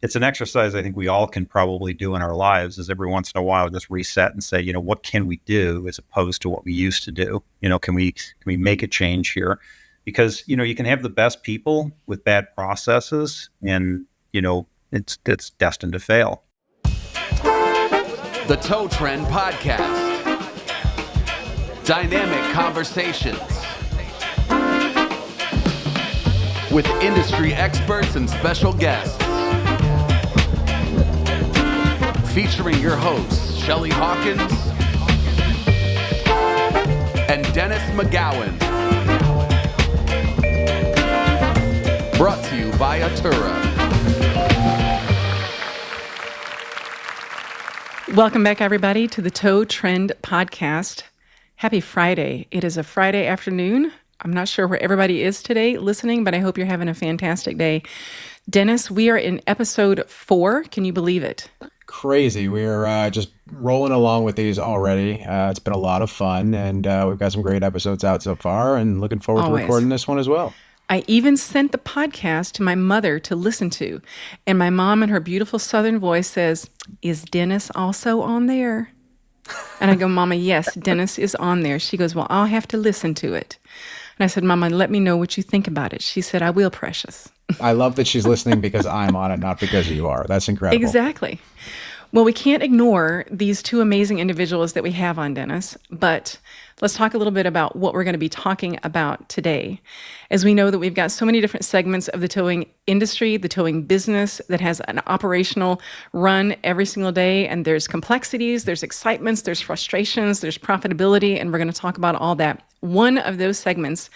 it's an exercise I think we all can probably do in our lives, is every once in a while just reset and say, what can we do as opposed to what we used to do? Can we make a change here? Because, you can have the best people with bad processes, and, it's destined to fail. The Toe Trend Podcast. Dynamic conversations with industry experts and special guests. Featuring your hosts, Shelli Hawkins and Dennis McGowan. Brought to you by Autura. Welcome back, everybody, to the Toe Trend Podcast. Happy Friday. It is a Friday afternoon. I'm not sure where everybody is today listening, but I hope you're having a fantastic day. Dennis, we are in episode 4. Can you believe it? Crazy. We're just rolling along with these already. It's been a lot of fun, and we've got some great episodes out so far, and looking forward to recording this one as well. I even sent the podcast to my mother to listen to, and my mom in her beautiful Southern voice says, "Is Dennis also on there?" And I go, "Mama, yes, Dennis is on there." She goes, "Well, I'll have to listen to it." And I said, "Mama, let me know what you think about it." She said, "I will, precious." I love that she's listening because I'm on it, not because you are. That's incredible. Exactly. Well, we can't ignore these two amazing individuals that we have on, Dennis, but let's talk a little bit about what we're going to be talking about today. As we know that we've got so many different segments of the towing industry, the towing business that has an operational run every single day, and there's complexities, there's excitements, there's frustrations, there's profitability, and we're going to talk about all that. One of those segments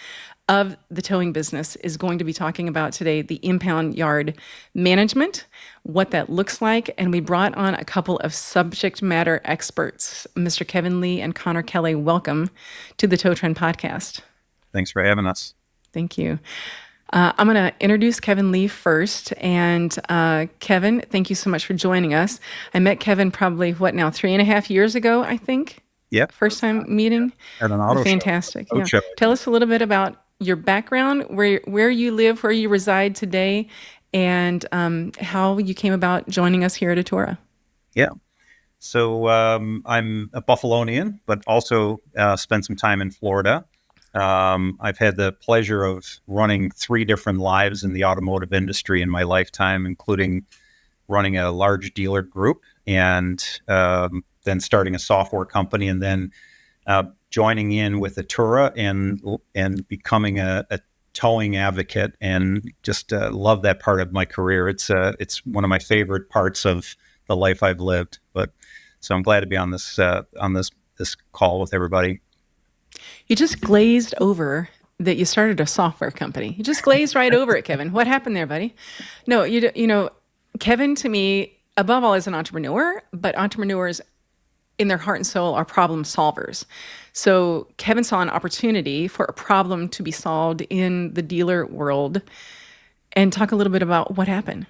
of the towing business is going to be talking about today the impound yard management, what that looks like, and we brought on a couple of subject matter experts, Mr. Kevin Leigh and Konner Kelly. Welcome to the Tow Trend Podcast. Thanks for having us. Thank you. I'm going to introduce Kevin Leigh first, and Kevin, thank you so much for joining us. I met Kevin probably, 3.5 years ago, I think? Yeah. First time meeting? At an auto Fantastic. show. Yeah. Tell us a little bit about your background, where you live, where you reside today, and how you came about joining us here at Autura. Yeah. So I'm a Buffalonian, but also spent some time in Florida. I've had the pleasure of running 3 different lives in the automotive industry in my lifetime, including running a large dealer group and then starting a software company, and then joining in with Autura and becoming a towing advocate, and just love that part of my career. It's one of my favorite parts of the life I've lived. But so I'm glad to be on this call with everybody. You just glazed over that you started a software company. You just glazed right over it, Kevin. What happened there, buddy? No, you know, Kevin to me, above all, is an entrepreneur, but entrepreneurs in their heart and soul are problem solvers. So Kevin saw an opportunity for a problem to be solved in the dealer world. And talk a little bit about what happened.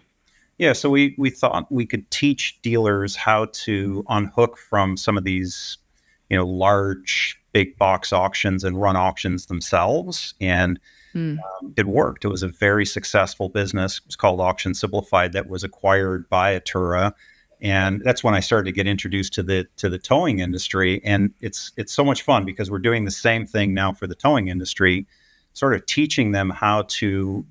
Yeah, so we thought we could teach dealers how to unhook from some of these, large big box auctions and run auctions themselves. And it worked. It was a very successful business. It was called Auction Simplified, that was acquired by Autura. And that's when I started to get introduced to the towing industry. And it's so much fun because we're doing the same thing now for the towing industry, sort of teaching them how to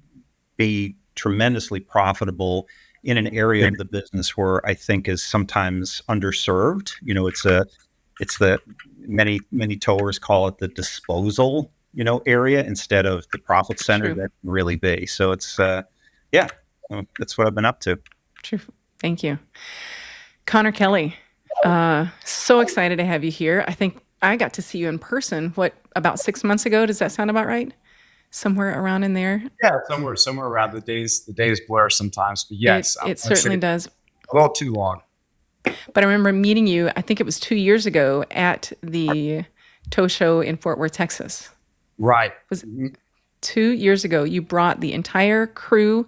be tremendously profitable in an area of the business where I think is sometimes underserved. It's the many towers call it the disposal, area instead of the profit center. True. That can really be. So it's, that's what I've been up to. True. Thank you. Konner Kelly, so excited to have you here. I think I got to see you in person, about 6 months ago? Does that sound about right? Somewhere around in there? Yeah, somewhere around. The days blur sometimes, but yes. It certainly does. A little too long. But I remember meeting you, I think it was 2 years ago at the tow show in Fort Worth, Texas. Right. Was 2 years ago, you brought the entire crew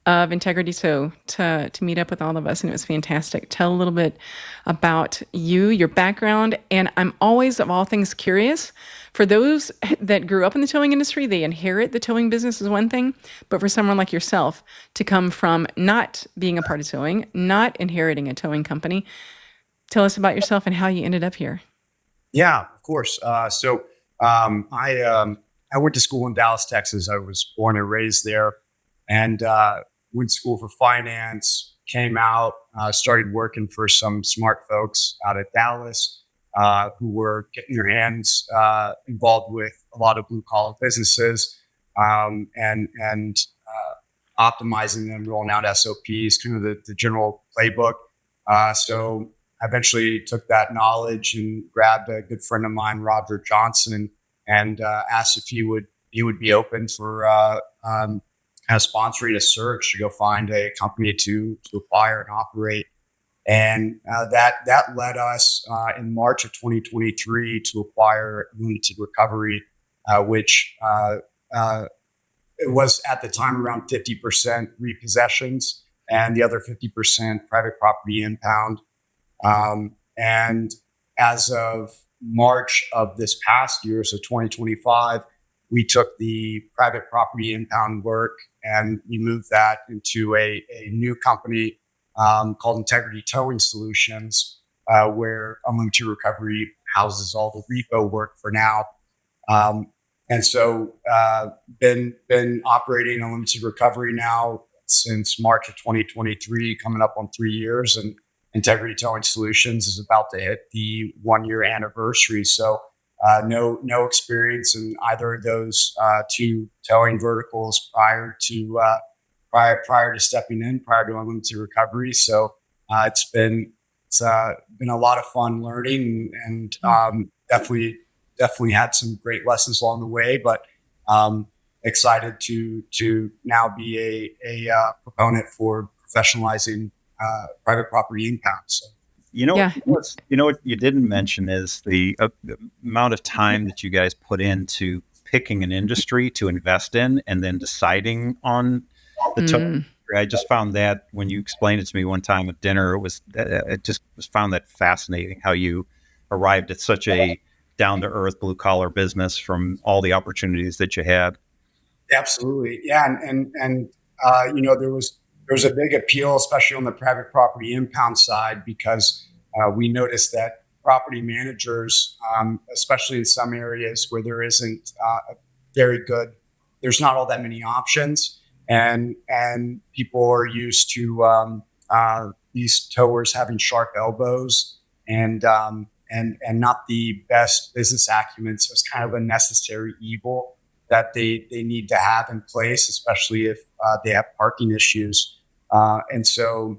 of Integrity Tow to meet up with all of us, and it was fantastic. Tell a little bit about you, your background, and I'm always, of all things, curious. For those that grew up in the towing industry, they inherit the towing business is one thing, but for someone like yourself to come from not being a part of towing, not inheriting a towing company, tell us about yourself and how you ended up here. Yeah, of course. I went to school in Dallas, Texas. I was born and raised there, and went to school for finance. Came out, started working for some smart folks out of Dallas who were getting their hands involved with a lot of blue collar businesses and optimizing them, rolling out SOPs, kind of the general playbook. So I eventually took that knowledge and grabbed a good friend of mine, Roger Johnson, and asked if he would be open for kind of sponsoring a search to go find a company to acquire and operate. And that led us in March of 2023 to acquire Limited Recovery, which it was at the time around 50% repossessions and the other 50% private property impound. And as of March of this past year, so 2025, we took the private property impound work and we moved that into a new company called Integrity Towing Solutions, where Unlimited Recovery houses all the repo work for now. And so been operating Unlimited Recovery now since March of 2023, coming up on 3 years, and Integrity Towing Solutions is about to hit the 1 year anniversary. So no experience in either of those two towing verticals prior to stepping in, prior to Unlimited Recovery. So it's been a lot of fun learning, and definitely had some great lessons along the way. But excited to now be a proponent for professionalizing private property impound. So, what you didn't mention is the amount of time that you guys put into picking an industry to invest in and then deciding on the total. I just found that when you explained it to me one time at dinner, it just found that fascinating how you arrived at such a down to earth blue collar business from all the opportunities that you had. Absolutely, yeah, and there was a big appeal, especially on the private property impound side, because we noticed that property managers, especially in some areas where there isn't there's not all that many options, and people are used to these towers having sharp elbows and not the best business acumen. So it's kind of a necessary evil that they need to have in place, especially if they have parking issues. And so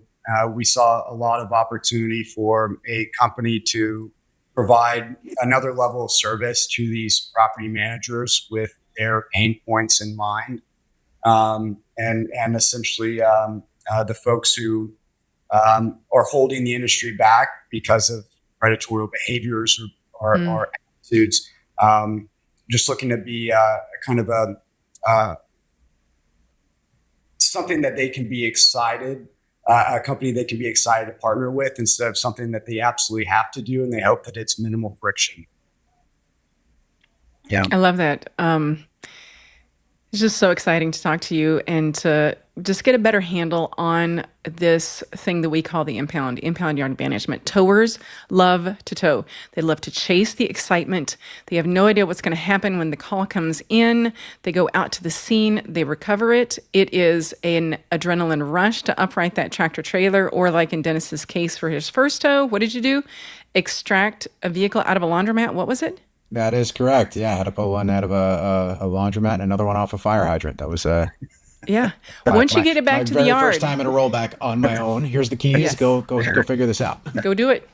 we saw a lot of opportunity for a company to provide another level of service to these property managers with their pain points in mind. And essentially the folks who are holding the industry back because of predatory behaviors or attitudes, just looking to be kind of something that they can be excited, a company they can be excited to partner with, instead of something that they absolutely have to do, and they hope that it's minimal friction. Yeah, I love that. It's just so exciting to talk to you and to just get a better handle on this thing that we call the impound yard management. Towers love to tow. They love to chase the excitement. They have no idea what's going to happen when the call comes in. They go out to the scene. They recover it. It is an adrenaline rush to upright that tractor trailer, or like in Dennis's case for his first tow, what did you do? Extract a vehicle out of a laundromat. What was it? That is correct. Yeah, I had to pull one out of a laundromat and another one off a fire hydrant. That was yeah. Once you get it back to the yard, first time in a rollback on my own. Here's the keys. Yes. Go figure this out. Go do it,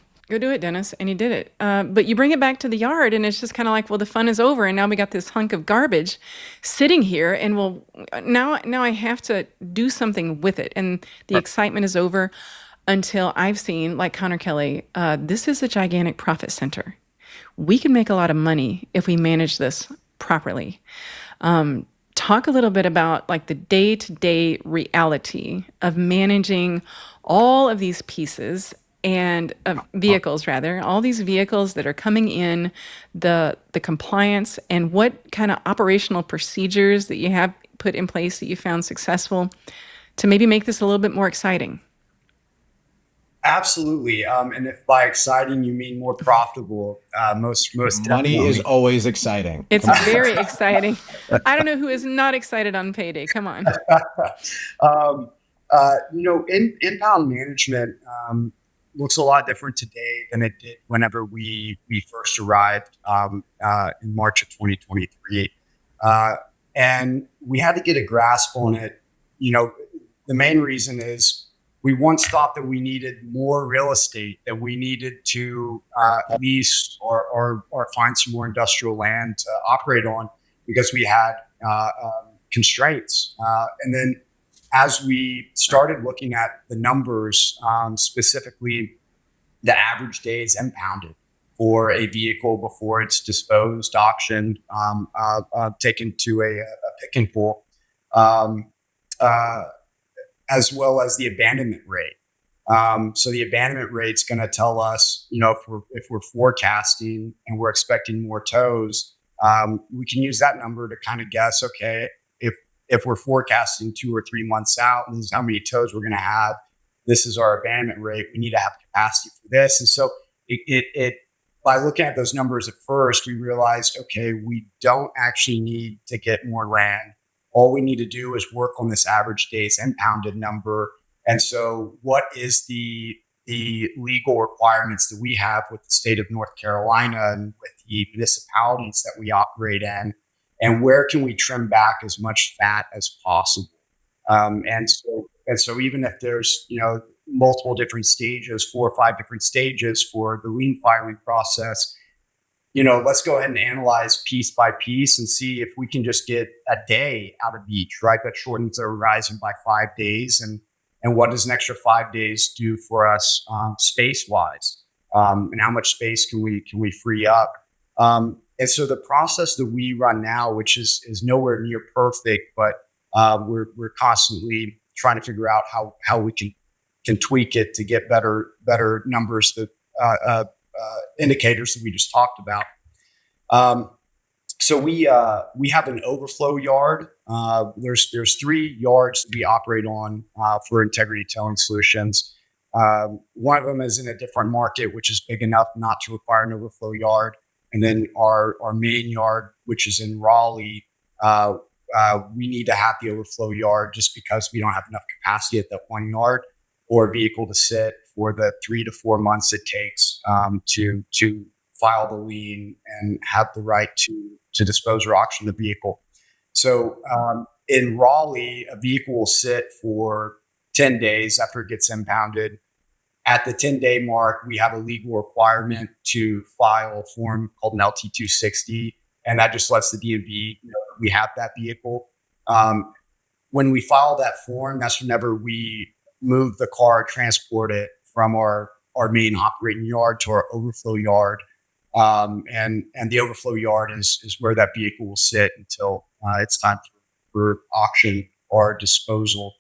Dennis. And he did it. But you bring it back to the yard, and it's just kind of like, well, the fun is over, and now we got this hunk of garbage sitting here, and well, now I have to do something with it, and the excitement is over. Until I've seen, like Konner Kelly, this is a gigantic profit center. We can make a lot of money if we manage this properly. Talk talk a little bit about like the day-to-day reality of managing all of these pieces and vehicles, rather, all these vehicles that are coming in, the compliance, and what kind of operational procedures that you have put in place that you found successful to maybe make this a little bit more exciting? Absolutely. And if by exciting you mean more profitable, most Money definitely. is always exciting. It's very exciting. I don't know who is not excited on payday. Come on. Impound management looks a lot different today than it did whenever we first arrived in March of 2023. And we had to get a grasp on it. The main reason is we once thought that we needed more real estate, that we needed to lease or find some more industrial land to operate on because we had constraints. And then as we started looking at the numbers, specifically the average days impounded for a vehicle before it's disposed, auctioned, taken to a picking pool, as well as the abandonment rate. So the abandonment rate's going to tell us, if we're forecasting and we're expecting more tows, we can use that number to kind of guess, okay, if we're forecasting 2 or 3 months out, and this is how many tows we're going to have, this is our abandonment rate, we need to have capacity for this. And so it by looking at those numbers at first, we realized, okay, we don't actually need to get more land. All we need to do is work on this average days impounded number. And so what is the legal requirements that we have with the state of North Carolina and with the municipalities that we operate in? And where can we trim back as much fat as possible? And so even if there's, multiple different stages, 4 or 5 different stages for the lien filing process, let's go ahead and analyze piece by piece and see if we can just get a day out of each, right? That shortens the horizon by 5 days. And what does an extra 5 days do for us space wise? And how much space can we free up? And so the process that we run now, which is nowhere near perfect, but we're constantly trying to figure out how we can tweak it to get better numbers, that indicators that we just talked about. So we have an overflow yard. There's 3 yards that we operate on for Integrity Towing Solutions. One of them is in a different market, which is big enough not to require an overflow yard. And then our main yard, which is in Raleigh, we need to have the overflow yard just because we don't have enough capacity at that one yard for a vehicle to sit for the 3 to 4 months it takes to file the lien and have the right to dispose or auction the vehicle. So in Raleigh, a vehicle will sit for 10 days after it gets impounded. At the 10-day mark, we have a legal requirement to file a form called an LT-260, and that just lets the DMV know that we have that vehicle. When we file that form, that's whenever we move the car, transport it from our main operating yard to our overflow yard. And the overflow yard is where that vehicle will sit until it's time for auction or disposal.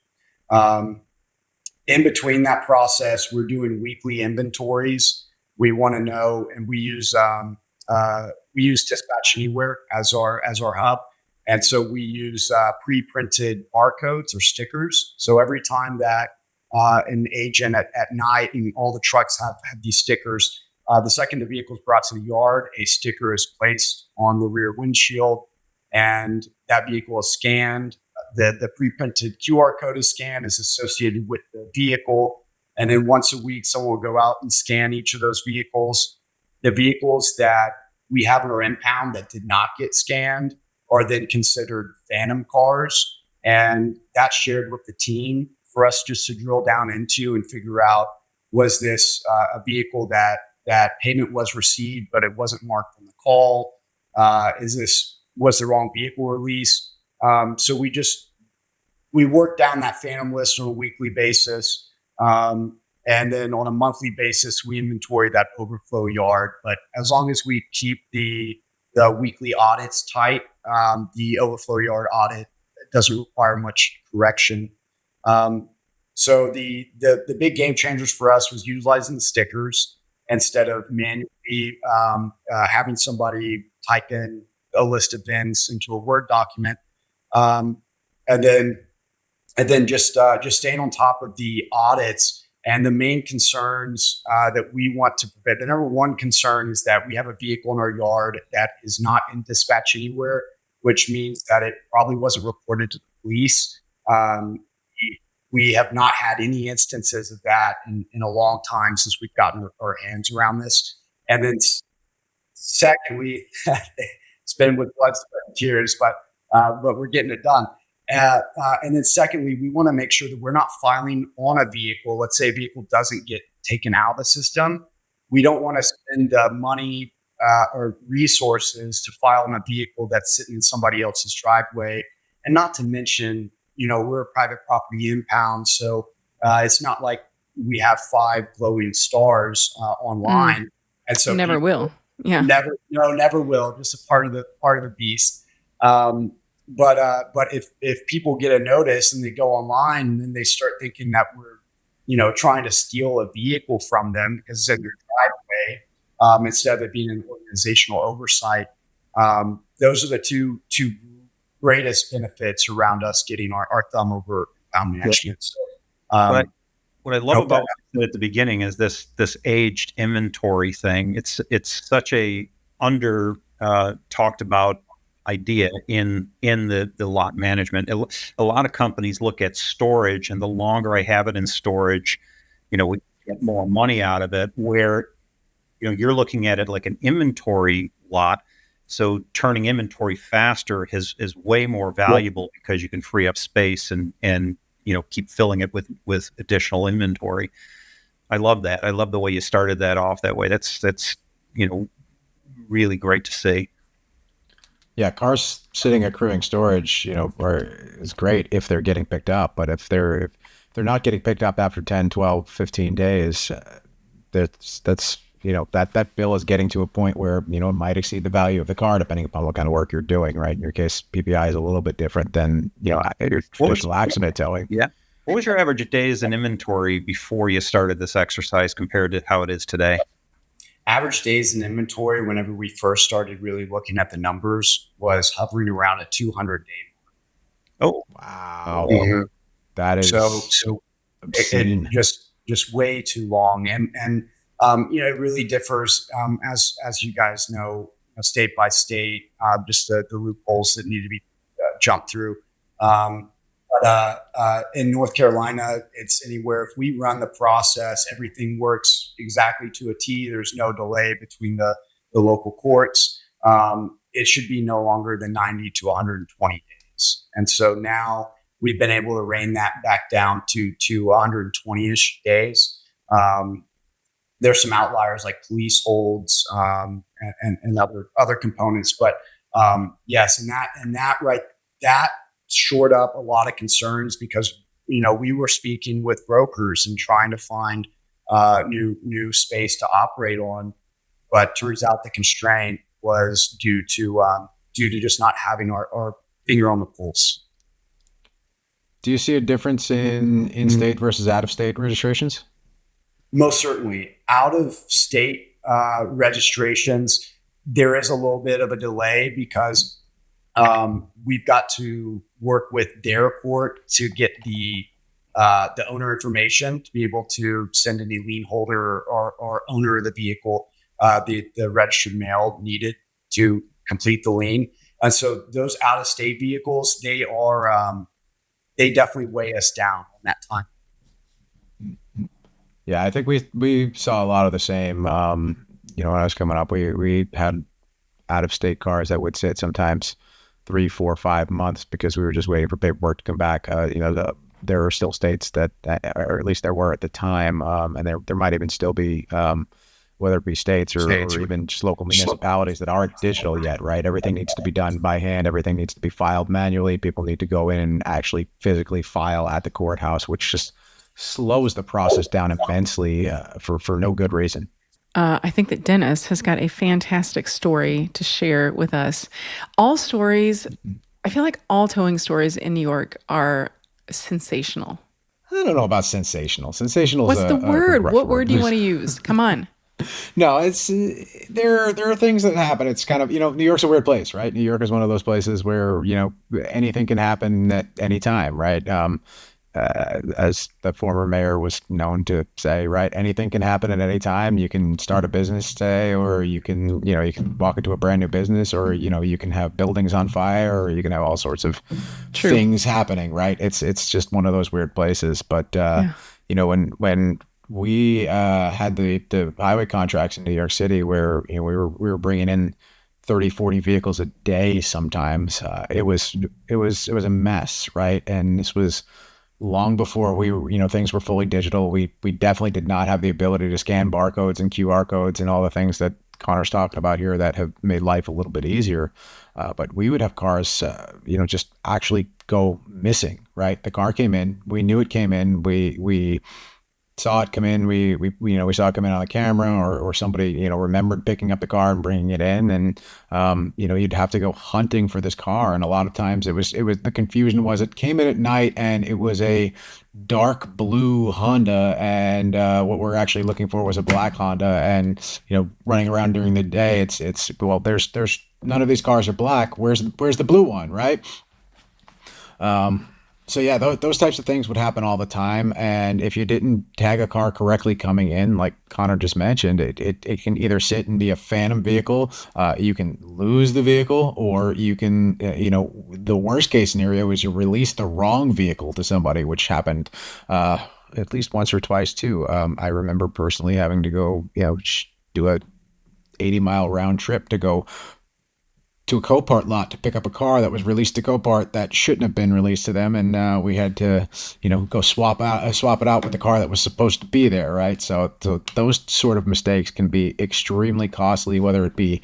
In between that process, we're doing weekly inventories. We want to know, and we use Dispatch Anywhere as our hub. And so we use pre-printed barcodes or stickers. So every time that an agent at night, and all the trucks have these stickers, the second the vehicle is brought to the yard, a sticker is placed on the rear windshield, and that vehicle is scanned. The pre-printed QR code is scanned, is associated with the vehicle. And then once a week, someone will go out and scan each of those vehicles. The vehicles that we have in our impound that did not get scanned are then considered phantom cars. And that's shared with the team for us just to drill down into and figure out, was this a vehicle that payment was received, but it wasn't marked on the call? Was the wrong vehicle released? So we work down that phantom list on a weekly basis. And then on a monthly basis, we inventory that overflow yard. But as long as we keep the weekly audits tight, the overflow yard audit doesn't require much correction. So the big game changers for us was utilizing the stickers instead of manually having somebody type in a list of VINs into a Word document, and then just staying on top of the audits and the main concerns that we want to prevent. The number one concern is that we have a vehicle in our yard that is not in dispatch anywhere, which means that it probably wasn't reported to the police. We have not had any instances of that in a long time since we've gotten our hands around this. And then secondly, it's been with blood, sweat, and tears, but we're getting it done. And then secondly, we want to make sure that we're not filing on a vehicle. Let's say a vehicle doesn't get taken out of the system. We don't want to spend money or resources to file on a vehicle that's sitting in somebody else's driveway. And not to mention, we're a private property impound. So it's not like we have 5 glowing stars online. And so never will. Yeah. Never will. Just a part of the beast. But if people get a notice and they go online and then they start thinking that we're, trying to steal a vehicle from them because it's in their driveway, instead of it being an organizational oversight, those are the two greatest benefits around us getting our thumb over impound management. So, what I love about what you said at the beginning is this aged inventory thing. It's such a under talked about idea in the lot management. A lot of companies look at storage, and the longer I have it in storage, we get more money out of it. Where you're looking at it like an inventory lot. So turning inventory faster is way more valuable because you can free up space and keep filling it with additional inventory. I love that. I love the way you started that off that way. That's really great to see. Yeah, cars sitting at crewing storage, is great if they're getting picked up, but if they're not getting picked up after 10, 12, 15 days, that's that bill is getting to a point where, it might exceed the value of the car depending upon what kind of work you're doing, right? In your case, PPI is a little bit different than, your traditional accident towing. Yeah. What was your average days in inventory before you started this exercise compared to how it is today? Average days in inventory whenever we first started really looking at the numbers was hovering around a 200 day. Oh, wow. Mm-hmm. That is so it just way too long. And it really differs, as you guys know, state by state, just the loopholes that need to be jumped through. But in North Carolina, it's anywhere. If we run the process, everything works exactly to a T. There's no delay between the local courts. It should be no longer than 90 to 120 days. And so now we've been able to rein that back down to 120-ish days. There's some outliers like police holds and other components, but yes, and that shored up a lot of concerns because we were speaking with brokers and trying to find new space to operate on, but turns out the constraint was due to just not having our finger on the pulse. Do you see a difference in state versus out of state registrations? Most certainly. Out of state registrations, there is a little bit of a delay because we've got to work with their court to get the owner information to be able to send any lien holder or owner of the vehicle the registered mail needed to complete the lien. And so those out of state vehicles, they definitely weigh us down on that time. Yeah, I think we saw a lot of the same. When I was coming up, we had out of state cars that would sit sometimes 3, 4, 5 months because we were just waiting for paperwork to come back. There are still states that, or at least there were at the time, and there might even still be, whether it be states or even just local municipalities that aren't digital yet, right? Everything needs to be done by hand. Everything needs to be filed manually. People need to go in and actually physically file at the courthouse, which just slows the process down immensely for no good reason. I think that Dennis has got a fantastic story to share with us. All stories I feel like all towing stories in New York are sensational. I don't know about sensational. Sensational is What's the a word? rough What word word. do you want to use? Come on. No, it's there are things that happen. It's kind of, New York's a weird place, right? New York is one of those places where, anything can happen at any time, right? As the former mayor was known to say, right? Anything can happen at any time. You can start a business today, or you can, you can walk into a brand new business, or, you can have buildings on fire, or you can have all sorts of True. things happening, right? It's just one of those weird places. But, Yeah. when we had the highway contracts in New York City where, we were bringing in 30, 40 vehicles a day sometimes, it was a mess, right? And this was long before things were fully digital. We definitely did not have the ability to scan barcodes and QR codes and all the things that Konner's talking about here that have made life a little bit easier. But we would have cars, just actually go missing, right? The car came in, we knew it came in, we saw it come in. We saw it come in on the camera, or somebody, remembered picking up the car and bringing it in. And, you'd have to go hunting for this car. And a lot of times it was the confusion was it came in at night and it was a dark blue Honda. And, what we're actually looking for was a black Honda. And, running around during the day, well, there's none of these cars are black. Where's the blue one? Right. So yeah, those types of things would happen all the time. And if you didn't tag a car correctly coming in, like Konner just mentioned, it can either sit and be a phantom vehicle. You can lose the vehicle, or you can, the worst case scenario is you release the wrong vehicle to somebody, which happened, at least once or twice too. I remember personally having to go, do a 80-mile round trip to go to a Copart lot to pick up a car that was released to Copart that shouldn't have been released to them, and we had to, go swap it out with the car that was supposed to be there, right? So those sort of mistakes can be extremely costly, whether it be,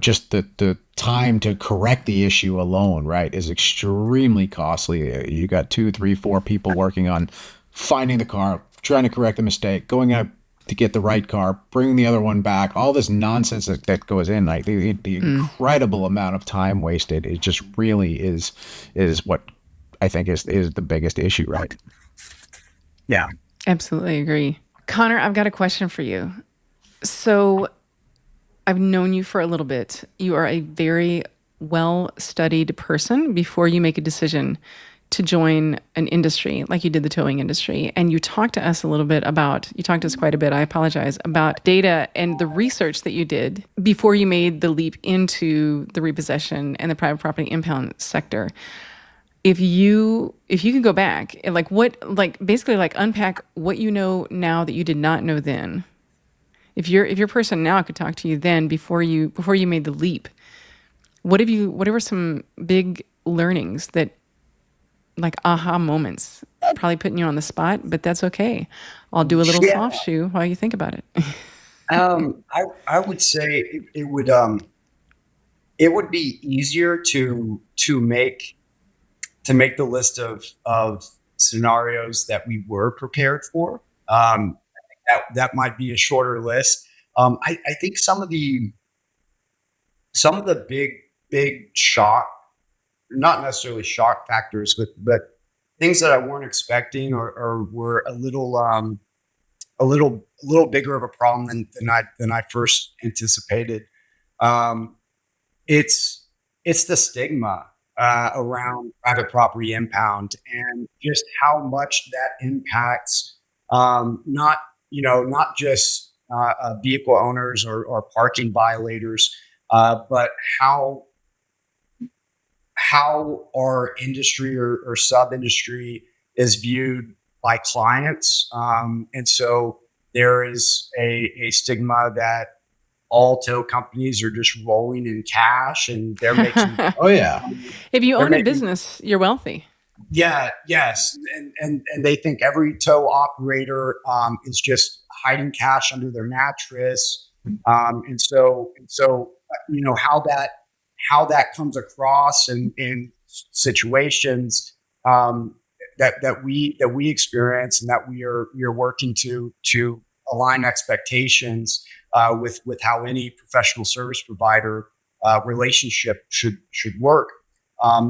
just the time to correct the issue alone, right, is extremely costly. You got 2, 3, 4 people working on finding the car, trying to correct the mistake, going out to get the right car, bringing the other one back, all this nonsense that goes in, like the incredible amount of time wasted. It just really is what I think is the biggest issue, right? Yeah. Absolutely agree. Konner, I've got a question for you. So I've known you for a little bit. You are a very well-studied person before you make a decision to join an industry like you did the towing industry. And you talked to us quite a bit, I apologize, about data and the research that you did before you made the leap into the repossession and the private property impound sector. If you could go back, basically unpack what you know now that you did not know then. If your person now could talk to you then before you made the leap, what were some big learnings that, like aha moments? Probably putting you on the spot, but that's okay. I'll do a little soft shoe while you think about it. I would say it would be easier to make the list of scenarios that we were prepared for. That might be a shorter list. I think some of the big shock, not necessarily shock factors, but things that I weren't expecting or were a little bigger of a problem than I first anticipated. It's the stigma around private property impound, and just how much that impacts not just vehicle owners or parking violators, but how our industry or sub-industry is viewed by clients. And so there is a stigma that all tow companies are just rolling in cash and they're making. Oh yeah. If you own a business, you're wealthy. Yeah. Yes. And they think every tow operator is just hiding cash under their mattress. And so how that comes across in situations that we experience, and that we are working to align expectations with how any professional service provider relationship should work.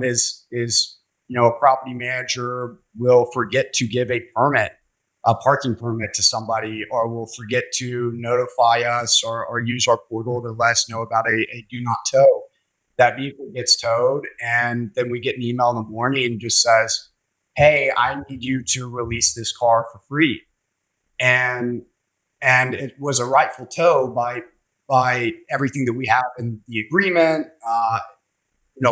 is a property manager will forget to give a parking permit to somebody, or will forget to notify us or use our portal to let us know about a do not tow. That vehicle gets towed, and then we get an email in the morning and just says, "Hey, I need you to release this car for free." And it was a rightful tow by everything that we have in the agreement.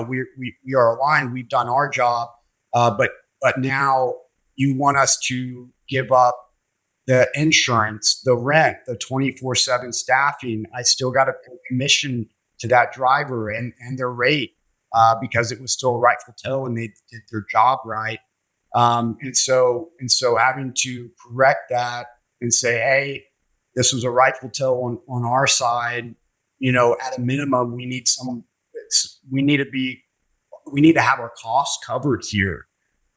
We are aligned. We've done our job, but now you want us to give up the insurance, the rent, the 24/7 staffing. I still got to pay commission to that driver and their rate because it was still a rightful tow and they did their job right. And so having to correct that and say, hey, this was a rightful tow on our side. At a minimum, we need to have our costs covered here.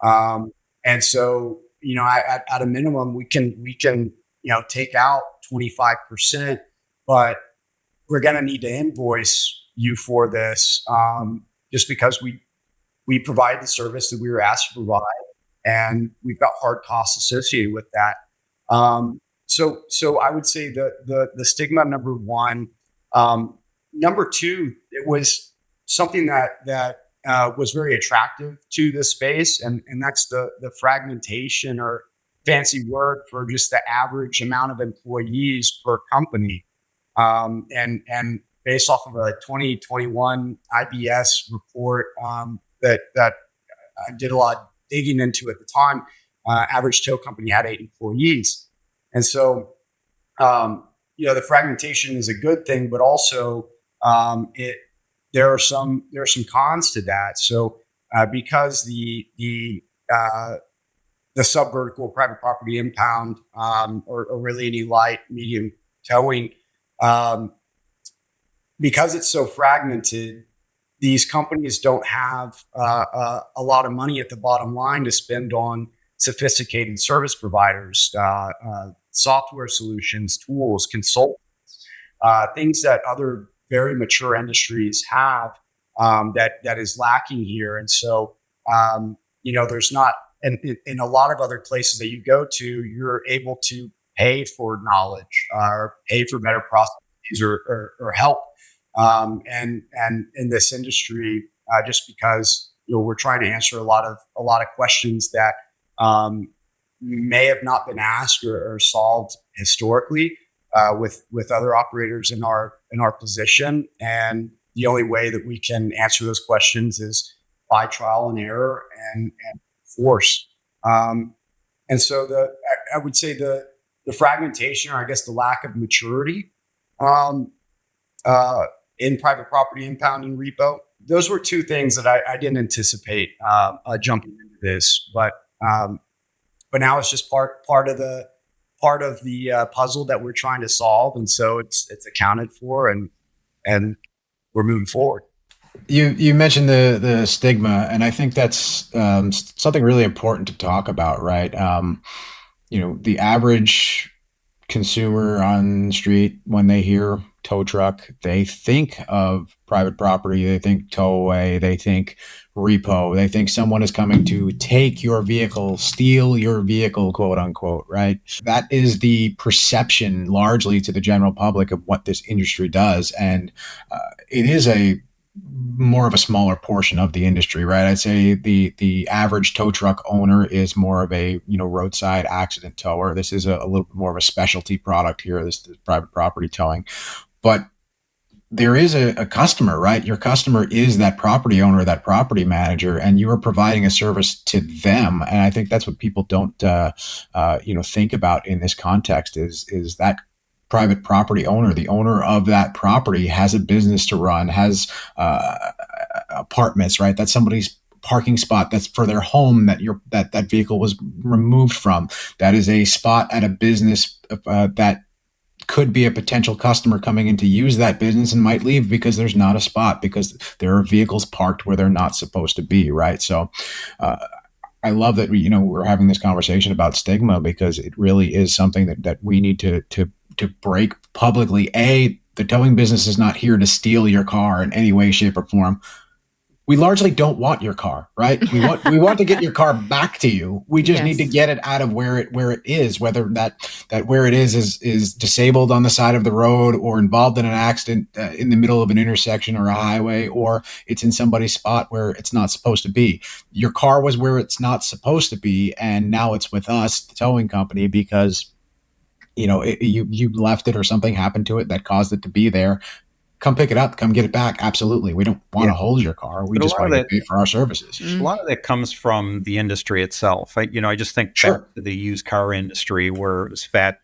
And so, at a minimum, we can take out 25%, but we're going to need to invoice you for this, just because we provide the service that we were asked to provide, and we've got hard costs associated with that. So I would say the stigma, number one. Number two, it was something that was very attractive to this space, and that's the fragmentation, or fancy word for just the average amount of employees per company. And based off of a 2021 IBS report that I did a lot of digging into at the time, average tow company had 8 employees. And so, the fragmentation is a good thing, but also there are some cons to that. So because the subvertical private property impound, or really any light, medium towing, because it's so fragmented, these companies don't have a lot of money at the bottom line to spend on sophisticated service providers, software solutions, tools, consultants, things that other very mature industries have, that is lacking here. And so, there's not, and in a lot of other places that you go to, you're able to pay for knowledge, or pay for better processes, or help. And in this industry, just because we're trying to answer a lot of questions that may have not been asked or solved historically with other operators in our position, and the only way that we can answer those questions is by trial and error and force. And so I would say the fragmentation, or I guess the lack of maturity in private property impound and repo, those were two things that I didn't anticipate jumping into this, but now it's just part of the puzzle that we're trying to solve, and so it's accounted for, and we're moving forward. You mentioned the stigma, and I think that's something really important to talk about, right? The average consumer on the street, when they hear tow truck, they think of private property, they think tow away, they think repo, they think someone is coming to take your vehicle, steal your vehicle, quote unquote, right? That is the perception largely to the general public of what this industry does. And it is more of a smaller portion of the industry, right? I'd say the average tow truck owner is more of a roadside accident tower. This is a little bit more of a specialty product here, this private property towing. But there is a customer, right? Your customer is that property owner, that property manager, and you are providing a service to them. And I think that's what people don't think about in this context is that private property owner, the owner of that property, has a business to run, has apartments, right? That's somebody's parking spot. That's for their home that vehicle was removed from. That is a spot at a business that could be a potential customer coming in to use that business and might leave because there's not a spot, because there are vehicles parked where they're not supposed to be, right? So I love that we're having this conversation about stigma, because it really is something that we need to break publicly. The towing business is not here to steal your car in any way, shape, or form. we largely don't want your car, right? We want to get your car back to you. We just need to get it out of where it is, whether that where it is disabled on the side of the road, or involved in an accident in the middle of an intersection or a highway, or it's in somebody's spot where it's not supposed to be. Your car was where it's not supposed to be, and now it's with us, the towing company, because you left it or something happened to it that caused it to be there. Come pick it up, come get it back. Absolutely. We don't want to hold your car. We just want to get paid for our services. A lot of that comes from the industry itself. I just think back to the used car industry, where it was fat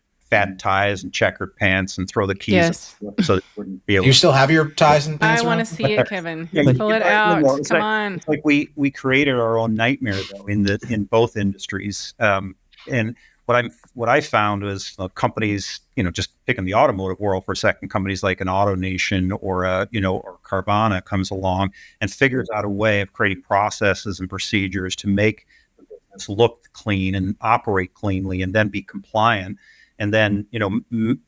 ties and checkered pants and throw the keys so it wouldn't be able. Do you still have your ties and pants? I want to see it, Kevin. Pull it out. Come on. It's like we created our own nightmare though in both industries. And what I found was companies, just picking the automotive world for a second, companies like an AutoNation or or Carvana comes along and figures out a way of creating processes and procedures to make the business look clean and operate cleanly, and then be compliant, and then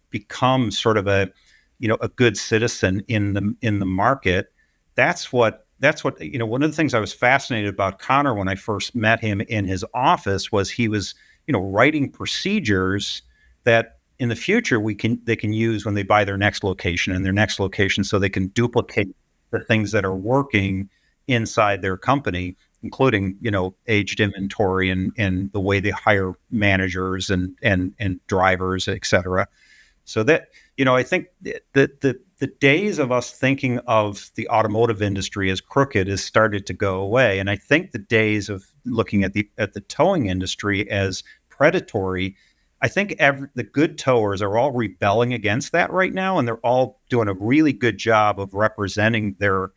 become sort of a good citizen in the market. That's what one of the things I was fascinated about Konner when I first met him in his office was he was writing procedures that in the future they can use when they buy their next location, so they can duplicate the things that are working inside their company, including aged inventory and the way they hire managers and drivers, etc. So that I think the days of us thinking of the automotive industry as crooked has started to go away, and I think the days of looking at the towing industry as predatory, I think the good towers are all rebelling against that right now, and they're all doing a really good job of representing their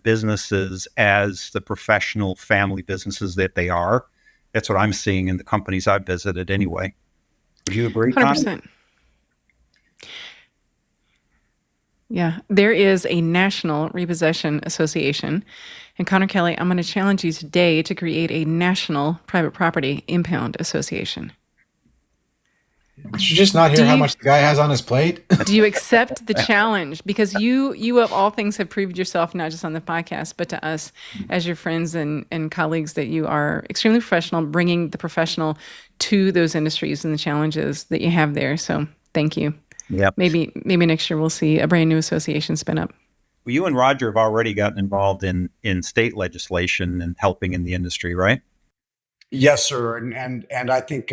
businesses as the professional family businesses that they are. That's what I'm seeing in the companies I've visited anyway. Would you agree, 100%. Yeah, there is a national repossession association. And Konner Kelly, I'm going to challenge you today to create a national private property impound association. Did you just not hear how much the guy has on his plate? Do you accept the challenge? Because you of all things have proved yourself, not just on the podcast, but to us as your friends and colleagues, that you are extremely professional, bringing the professional to those industries and the challenges that you have there. So thank you. Yep. Maybe next year we'll see a brand new association spin up. Well, you and Roger have already gotten involved in state legislation and helping in the industry, right? Yes, sir. And I think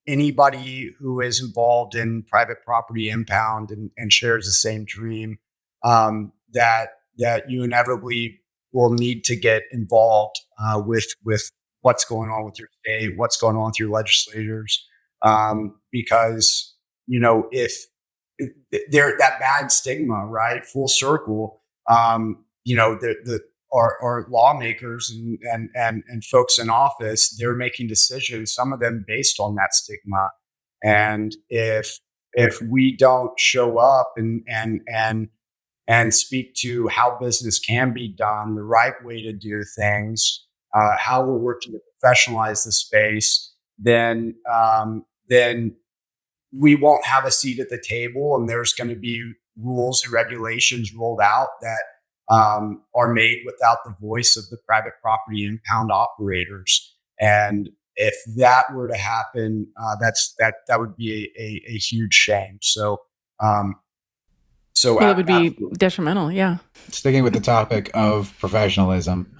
anybody who is involved in private property impound and shares the same dream, that you inevitably will need to get involved with what's going on with your state, what's going on with your legislators, because if there that bad stigma, right, full circle, our lawmakers and folks in office, they're making decisions, some of them based on that stigma. And if we don't show up and speak to how business can be done, the right way to do things, how we're working to professionalize the space, then we won't have a seat at the table, and there's going to be rules and regulations rolled out that are made without the voice of the private property impound operators. And if that were to happen, that would be a huge shame. So it would be detrimental. Yeah. Sticking with the topic of professionalism,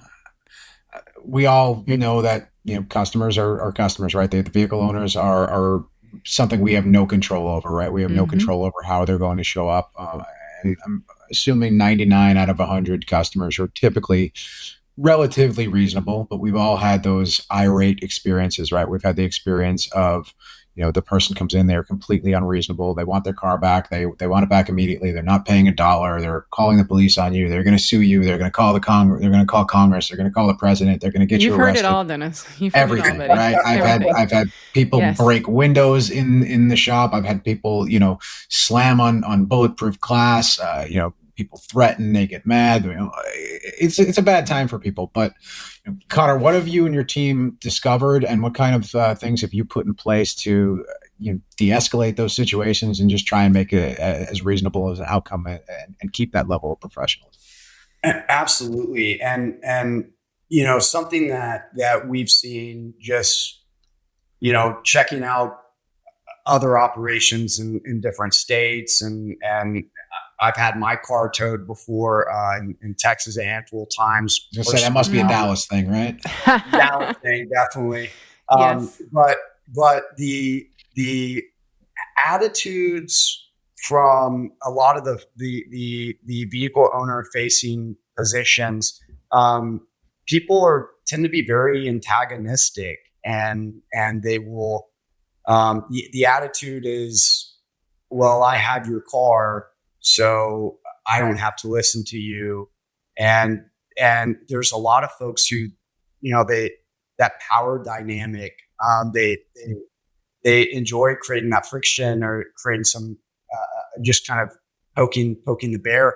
we all know that customers are customers, right? The vehicle owners are something we have no control over, right? We have no control over how they're going to show up. And I'm assuming 99 out of 100 customers are typically relatively reasonable, but we've all had those irate experiences, right? We've had the experience of, the person comes in, they're completely unreasonable. They want their car back. They want it back immediately. They're not paying $1. They're calling the police on you. They're going to sue you. They're going to call Congress. They're going to call Congress. They're going to call the president. They're going to get you arrested. You've heard it all, Dennis. You've heard everything, it all, right? I've had people break windows in the shop. I've had people, slam on bulletproof glass. People threaten, they get mad. It's a bad time for people. But Konner, what have you and your team discovered, and what kind of things have you put in place to de-escalate those situations and just try and make it as reasonable as an outcome and keep that level of professionalism? Absolutely. And, something that we've seen just, checking out other operations in different states. And I've had my car towed before in Texas a handful of times. I was gonna say that must be a Dallas thing, right? Dallas thing, definitely. Yes. But the attitudes from a lot of the vehicle owner facing positions, people tend to be very antagonistic, and they will. The attitude is, well, I have your car, so I don't have to listen to you. And there's a lot of folks who, that power dynamic, they enjoy creating that friction or creating some just kind of poking the bear.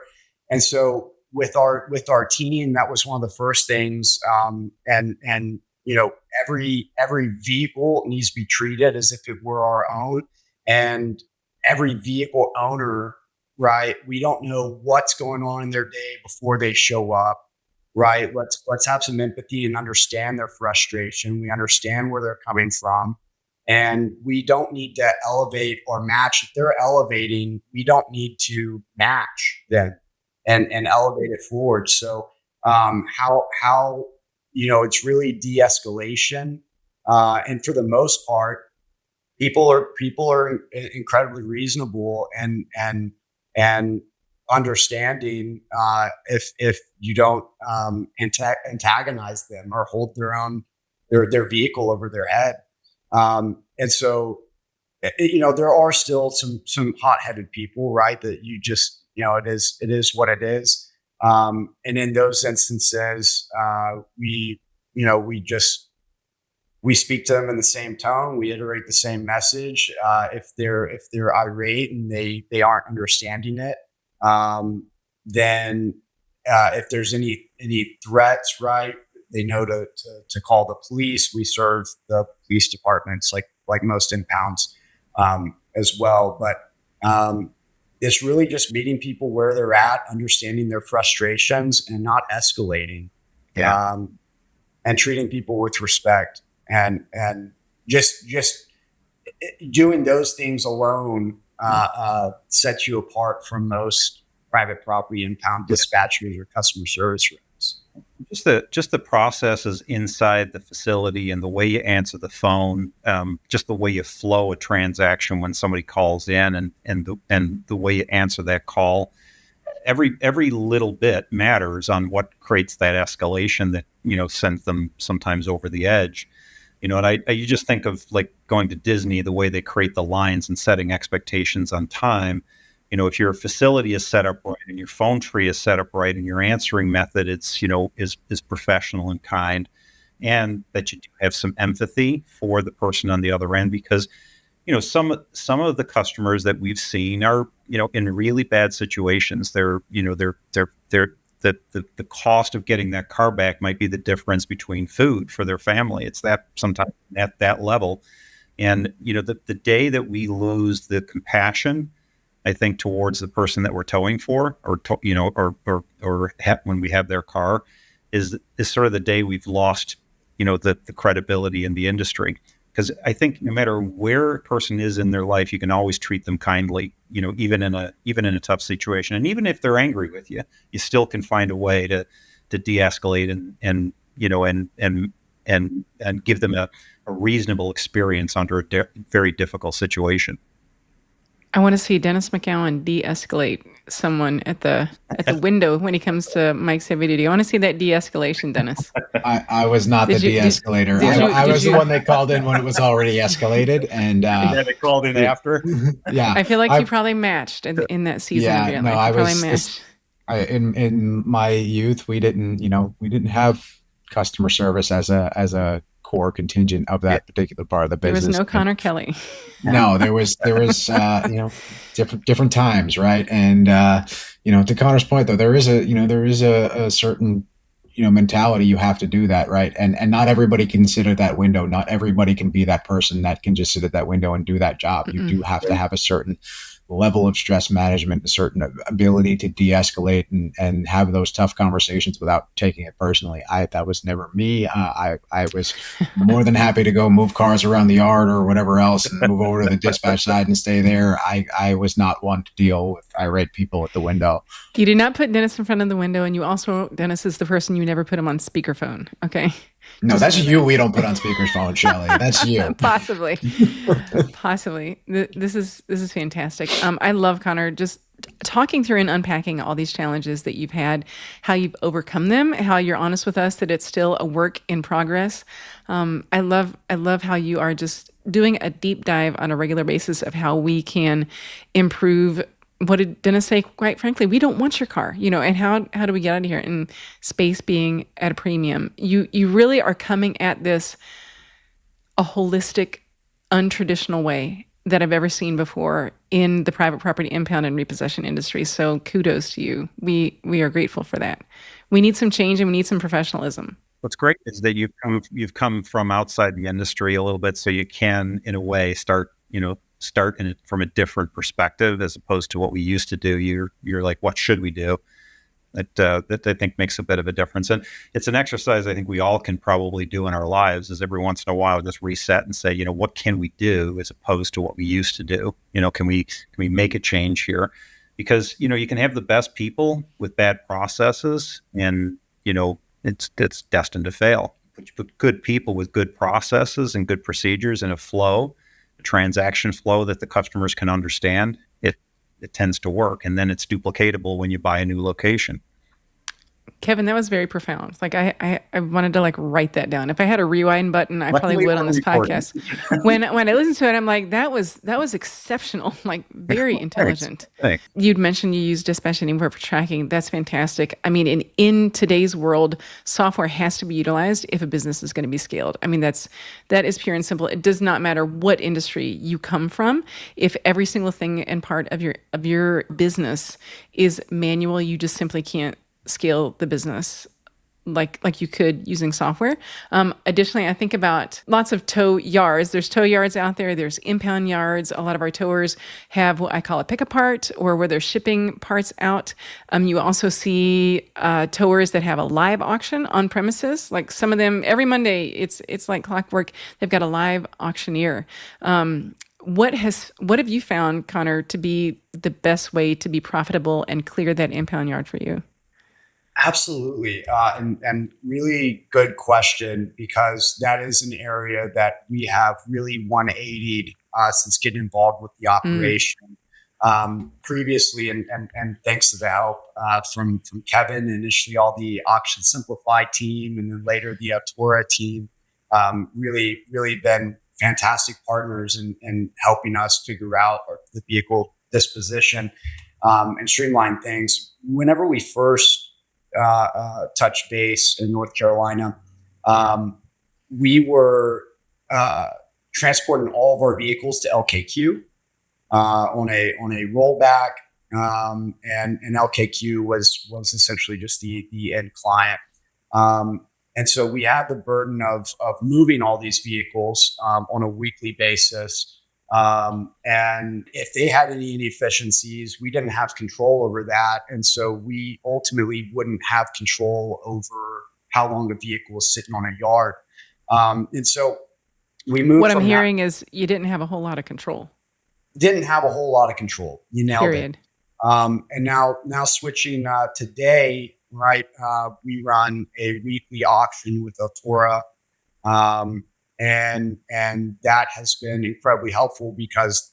And so with our team, that was one of the first things. And every vehicle needs to be treated as if it were our own. And every vehicle owner, right? We don't know what's going on in their day before they show up, right? Let's have some empathy and understand their frustration. We understand where they're coming from. And we don't need to elevate or match. If they're elevating, we don't need to match them and elevate it forward. So how it's really de-escalation. And for the most part, people are incredibly reasonable and understanding if you don't antagonize them or hold their vehicle over their head. And so, there are still some hot-headed people, right? That you just, it is what it is. And in those instances, we speak to them in the same tone. We iterate the same message. If they're irate and they aren't understanding it, then if there's any threats, right, they know to call the police. We serve the police departments like most impounds as well. But it's really just meeting people where they're at, understanding their frustrations, and not escalating. Yeah. And treating people with respect, and just doing those things alone sets you apart from most private property impound dispatchers or customer service reps. Just the processes inside the facility and the way you answer the phone, just the way you flow a transaction when somebody calls in, and the way you answer that call. Every little bit matters on what creates that escalation that sends them sometimes over the edge. And you just think of like going to Disney, the way they create the lines and setting expectations on time. If your facility is set up right and your phone tree is set up right and your answering method is professional and kind, and that you do have some empathy for the person on the other end, because some of the customers that we've seen are in really bad situations. The cost of getting that car back might be the difference between food for their family. It's that sometimes at that level. And the day that we lose the compassion, I think, towards the person that we're towing for, or when we have their car, is sort of the day we've lost, the credibility in the industry. Because I think no matter where a person is in their life, you can always treat them kindly, even in a tough situation. And even if they're angry with you, you still can find a way to de-escalate and give them a reasonable experience under a very difficult situation. I want to see Dennis McGowan de-escalate someone at the window when he comes to Mike's Heavy Duty. I want to see that de-escalation, Dennis. I was not the de-escalator. I was the one that called in when it was already escalated, and they called in after. Yeah, I feel like you probably matched in that season. Yeah, of your no, life. I was. In my youth, we didn't have customer service as a core contingent of that particular part of the business. There was no Konner Kelly. No, there was different times, right? And to Connor's point, though, there is a certain mentality. You have to do that, right? And not everybody can sit at that window. Not everybody can be that person that can just sit at that window and do that job. You do have to have a certain level of stress management, a certain ability to de-escalate and have those tough conversations without taking it personally. That was never me. I was more than happy to go move cars around the yard or whatever else and move over to the dispatch side and stay there. I was not one to deal with irate people at the window. You did not put Dennis in front of the window, and you also, Dennis is the person you never put him on speakerphone. Okay. No, that's you. We don't put on speakerphone, Shelli. That's you. Possibly. This is fantastic. I love, Konner, just talking through and unpacking all these challenges that you've had, how you've overcome them, how you're honest with us that it's still a work in progress. I love how you are just doing a deep dive on a regular basis of how we can improve. What did Dennis say? Quite frankly, we don't want your car, and how do we get out of here? And space being at a premium. You really are coming at this a holistic, untraditional way that I've ever seen before in the private property impound and repossession industry. So kudos to you. We are grateful for that. We need some change and we need some professionalism. What's great is that you've come from outside the industry a little bit, so you can, in a way, start in it from a different perspective as opposed to what we used to do. You're like, what should we do? That I think makes a bit of a difference. And it's an exercise I think we all can probably do in our lives, is every once in a while just reset and say, what can we do as opposed to what we used to do? Can we make a change here? Because, you can have the best people with bad processes and, it's destined to fail. But you put good people with good processes and good procedures in a flow, a transaction flow that the customers can understand, it tends to work. And then it's duplicatable when you buy a new location. Kevin, that was very profound. Like I wanted to write that down. If I had a rewind button, I probably would on this podcast. When I listened to it, I'm like, that was exceptional. Like very intelligent. Thanks. You'd mentioned you use dispatch anywhere for tracking. That's fantastic. I mean, in today's world, software has to be utilized if a business is going to be scaled. I mean, that is pure and simple. It does not matter what industry you come from. If every single thing and part of your business is manual, you just simply can't scale the business like you could using software. Additionally, I think about lots of tow yards. There's tow yards out there. There's impound yards. A lot of our towers have what I call a pick-apart, or where they're shipping parts out. You also see towers that have a live auction on premises. Like some of them, every Monday, it's like clockwork. They've got a live auctioneer. What have you found, Konner, to be the best way to be profitable and clear that impound yard for you? Absolutely. And really good question, because that is an area that we have really 180'd since getting involved with the operation. Previously, and thanks to the help from Kevin, initially all the Auction Simplify team, and then later the Autura team, really been fantastic partners in helping us figure out the vehicle disposition and streamline things. Whenever we first touch base in North Carolina, we were transporting all of our vehicles to LKQ on a rollback, and LKQ was essentially just the end client. And so we had the burden of moving all these vehicles on a weekly basis. And if they had any inefficiencies, we didn't have control over that. And so we ultimately wouldn't have control over how long a vehicle was sitting on a yard. And so we moved. What I'm hearing is you didn't have a whole lot of control. Didn't have a whole lot of control. You nailed it. And now switching today, right? We run a weekly auction with Autura. And that has been incredibly helpful, because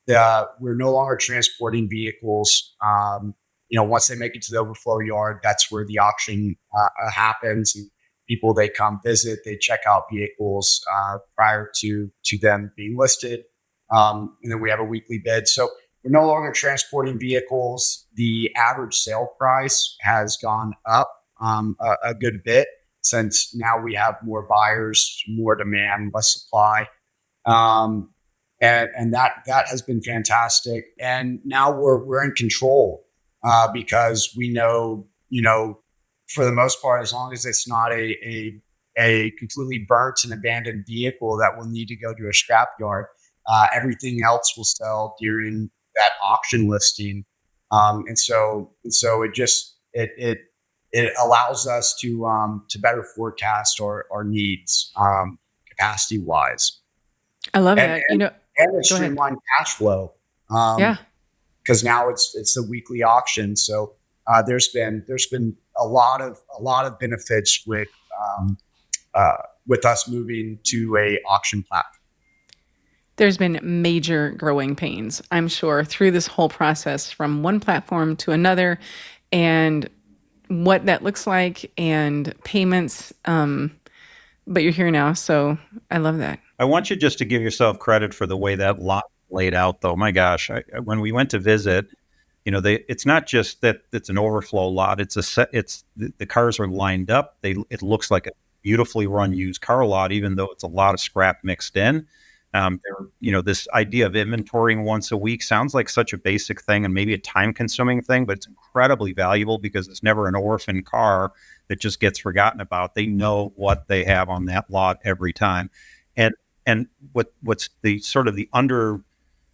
we're no longer transporting vehicles. Once they make it to the overflow yard, that's where the auction happens. And people, they come visit, they check out vehicles prior to them being listed. And then we have a weekly bid. So we're no longer transporting vehicles. The average sale price has gone up a good bit, since now we have more buyers, more demand, less supply. And that has been fantastic. And now we're in control, because we know, for the most part, as long as it's not a completely burnt and abandoned vehicle that will need to go to a scrap yard, everything else will sell during that auction listing. And so it allows us to better forecast our needs, capacity wise. I love And, that. and, and Go it's ahead. streamlined cash flow. Yeah. Because now it's the weekly auction. So there's been a lot of benefits with us moving to a auction platform. There's been major growing pains, I'm sure, through this whole process from one platform to another, and what that looks like and payments. But you're here now, so I love that. I want you just to give yourself credit for the way that lot laid out, though. My gosh, when we went to visit, it's not just that it's an overflow lot. It's the cars are lined up. It looks like a beautifully run used car lot, even though it's a lot of scrap mixed in. This idea of inventorying once a week sounds like such a basic thing and maybe a time-consuming thing, but it's incredibly valuable because it's never an orphan car that just gets forgotten about. They know what they have on that lot every time, and what's the sort of the